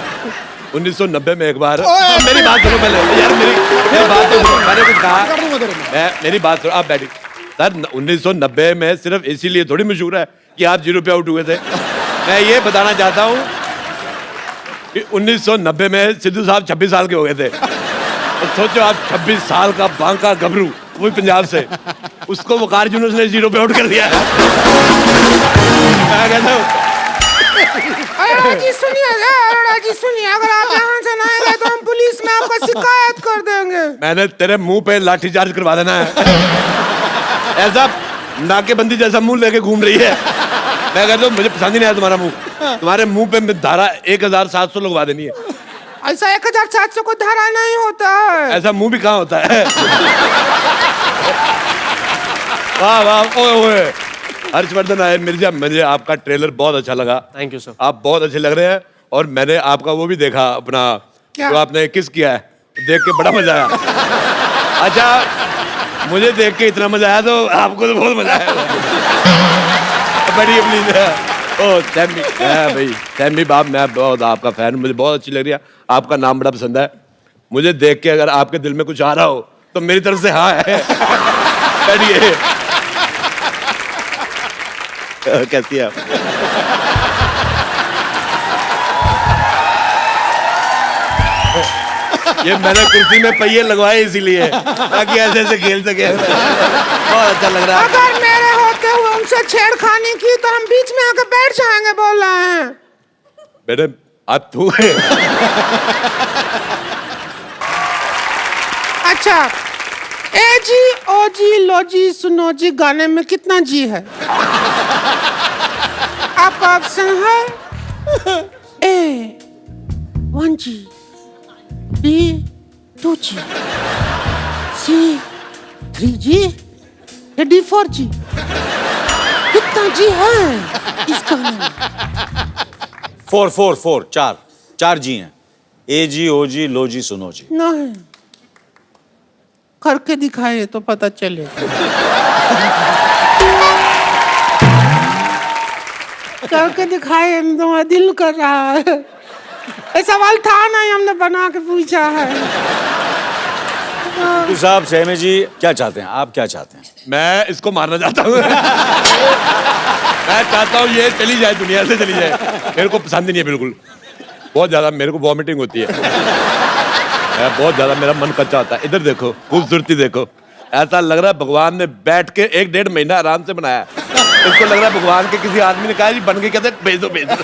1990 में एक बार, मेरी बात सुनो पहले यार, मेरी बात तो सुनो, मैंने कुछ कहा, मेरी बात सुनो, आप बैठिए। सर 1990 में सिर्फ इसीलिए थोड़ी मशहूर है कि आप 0 पे आउट हुए थे। मैं ये बताना चाहता हूँ कि 1990 में सिद्धू साहब 26 साल के हो गए थे। तो सोचो आप 26 साल का बांका गबरू, वो भी पंजाब से, उसको वकार यूनुस ने 0 पे आउट कर दिया। मैं कहता हूँ अरोड़ा जी सुनिए, अगर आप यहाँ से ना आएंगे तो हम पुलिस में आपका शिकायत कर देंगे। मैंने तेरे मुंह पे लाठीचार्ज करवा देना है। ऐसा नाकेबंदी जैसा मुंह लेके घूम रही है। मैं कहता हूँ मुझे पसंद ही नहीं आया तुम्हारा मुंह। तुम्हारे मुंह पे धारा 1700 लगवा देनी है। ऐसा 1700 को धारा नहीं होता है। ऐसा मुंह भी कहाँ होता है? वाह वाह, ओए ओए, हर्षवर्धन आए मिर्जा, मुझे आपका ट्रेलर बहुत अच्छा लगा। Thank you sir. आप बहुत अच्छे लग रहे हैं, और मैंने आपका वो भी देखा अपना, जो आपने किस किया है, देख के बड़ा मजा आया। अच्छा, मुझे देख के इतना मजा आया तो आपको तो बहुत मजा आया। बड़ी प्लीज है। ओ सैमी, भाई सैमी बाप, मैं बहुत आपका फैन, मुझे बहुत अच्छी लग रही है, आपका नाम बड़ा पसंद है। मुझे देख के अगर आपके दिल में कुछ आ रहा हो तो मेरी तरफ से हाँ है। बैठिए। कैसी है आप? ये मैंने कुर्सी में पहिए लगवाए इसीलिए ताकि ऐसे ऐसे खेल सके। बहुत अच्छा लग रहा है। अगर मेरे होते हुए उनसे छेड़खानी की तो हम बीच में आकर बैठ जाएंगे, बोल रहे हैं। बेटे आप तू है। अच्छा, ए जी ओ जी लो जी सुनो जी गाने में कितना जी है? आपका ऑप्शन है ए 1G, B 2G, C 3G या D 4G? कितना जी है इस गाने में? 4 चार जी हैं। ए जी, ओ जी, लो जी, सुनो जी। नहीं, करके दिखाए तो पता चले। करके दिखाए तो दिल कर रहा है। ये सवाल था नहीं, हमने बना के पूछा है। तो साहब सहमी जी क्या चाहते हैं? आप क्या चाहते हैं? मैं इसको मारना चाहता हूँ। मैं चाहता हूँ ये चली जाए, दुनिया से चली जाए। मेरे को पसंद ही नहीं है बिल्कुल। बहुत ज्यादा मेरे को वॉमिटिंग होती है। बहुत ज्यादा मेरा मन कच्चा होता है। इधर देखो, खूबसूरती देखो। ऐसा लग रहा है भगवान ने बैठ के 1-1.5 महीना आराम से बनाया। इसको लग रहा है भगवान के किसी आदमी ने कहा जी बन के कहते भेज दो भेज दो।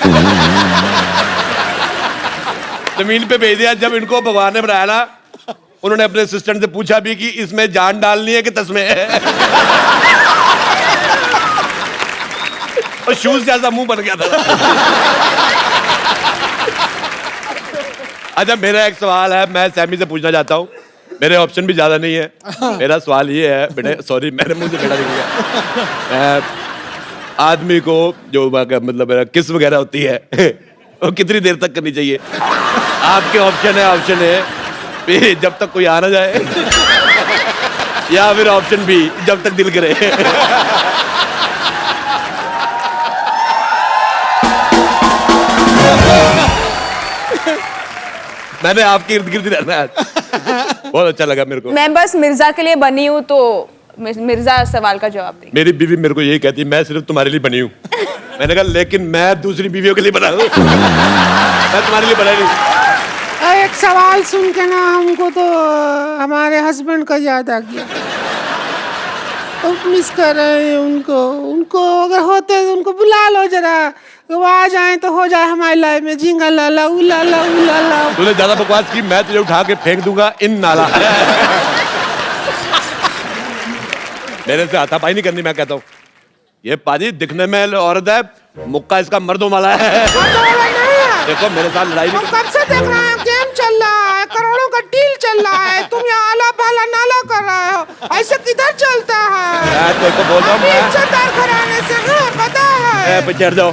जमीन पे भेज दिया। जब इनको भगवान ने बनाया ना, उन्होंने अपने असिस्टेंट से पूछा भी कि इसमें जान डालनी है कि तस्में है। और शूज जैसा मुंह बन गया था। अच्छा, मेरा एक सवाल है, मैं सैमी से पूछना चाहता हूँ। मेरे ऑप्शन भी ज्यादा नहीं है। मेरा सवाल ये है बेटे, सॉरी मेरे मुंह से बेटा निकल गया। आदमी को जो मतलब किस वगैरह होती है वो कितनी देर तक करनी चाहिए? आपके ऑप्शन है जब तक कोई आ ना जाए, या फिर ऑप्शन बी जब तक दिल करे। मैंने आपके इर्द गिर्द रहना है। बहुत अच्छा लगा मेरे को। मैं बस मिर्जा के लिए बनी हूँ, तो मिर्जा सवाल का जवाब दें। मेरी बीवी मेरे को यही कहती है मैं सिर्फ तुम्हारे लिए बनी हूँ। मैंने कहा लेकिन मैं दूसरी बीवियों के लिए बना हूँ। मैं तुम्हारे लिए बना नहीं। एक सवाल सुन के ना हमको तो हमारे हस्बैंड का याद आ गया। तो मिस कर रहे हैं उनको अगर होते तो उनको बुला लो जरा, वो आ जाए तो हो जाए हमारी लाइफ में झिंगा लाला उलाला उलाला। तूने ज्यादा बकवास की, मैं तुझे उठा के फेंक दूंगा इन नाला। मेरे से हाथापाई नहीं करनी। मैं कहता हूँ ये पाजी दिखने में औरत है, मुक्का इसका मर्दों वाला है। देखो मेरे साथ लड़ाई नहीं। कब से देख रहे हैं, गेम चल रहा है, करोड़ों का डील चल रहा है, तुम यहाँ आला पाला नाला कर रहे हो। ऐसे किधर चलता है? मैं तेरे को बोल रहा हूँ, मैं इज्जतदार घराने से हैं, पता है। बैठ जाओ,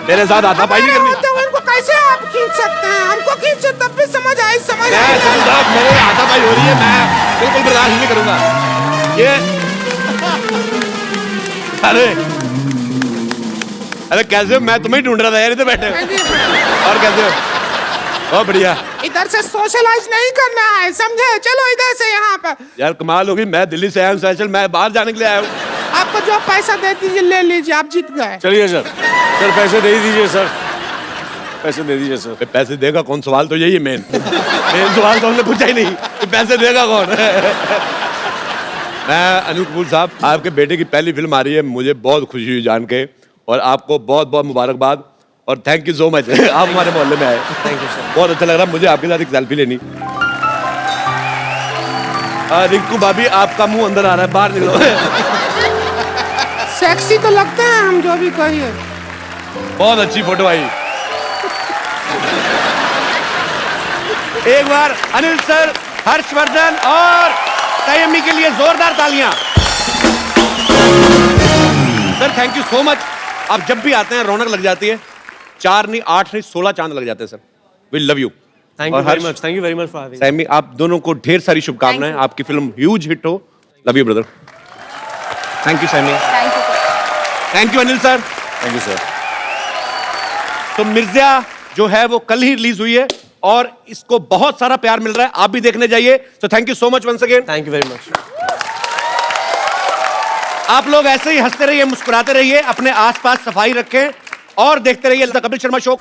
मेरे साथ हाथापाई नहीं करनी। तो इनको कैसे आप खींच सकते हैं? हमको खींचो तब भी समझ आई। मेरे हाथापाई हो रही है, मैं बिल्कुल बर्दाश्त नहीं करूंगा ये। अरे कैसे हो? मैं तुम्हें ढूंढ रहा था यार, इधर बैठे। और कैसे हो? बहुत बढ़िया। इधर से सोशलाइज नहीं करना है, समझे? चलो इधर से यहाँ पर। यार कमाल होगी, मैं दिल्ली से आया हूँ स्पेशल, मैं बाहर जाने के लिए आया हूँ। आपको जो पैसा दे दीजिए, ले लीजिए, आप जीत गए। चलिए सर पैसे दे दीजिए सर, पैसे दे दीजिए सर। पैसे देगा कौन? सवाल तो यही है मेन सवाल तो हमने पूछा ही नहीं कि पैसे देगा कौन। मैं अनिल कपूर साहब, आपके बेटे की पहली फिल्म आ रही है, मुझे बहुत खुशी हुई जान के, और आपको बहुत बहुत मुबारकबाद और थैंक यू सो मच। आप हमारे मोहल्ले में आए, थैंक यू सर। बहुत अच्छा लग रहा मुझे आपके साथ एक सेल्फी लेनी। रिंकू भाभी आपका मुंह अंदर आ रहा है, बाहर निकलो। सेक्सी तो लगते हैं हम, जो भी कहिए। बहुत अच्छी फोटो आई। एक बार अनिल सर, हर्षवर्धन और संयमी के लिए जोरदार तालियां। Sir thank you so much. आप जब भी आते हैं रौनक लग जाती है। 4 नहीं 8 नहीं 16 चांद लग जाते हैं sir. We love you. Thank you very much, thank you very much for having. Saiyami आप दोनों को ढेर सारी शुभकामनाएं, आपकी फिल्म ह्यूज हिट हो। Love you brother. Thank you Saiyami. Thank you Anil sir. Thank you sir. तो मिर्जा जो है वो कल ही रिलीज हुई है और इसको बहुत सारा प्यार मिल रहा है, आप भी देखने जाइए। तो thank you so much once again. Thank you very much. आप लोग ऐसे ही हंसते रहिए, मुस्कुराते रहिए, अपने आसपास सफाई रखें और देखते रहिए द कपिल शर्मा शो।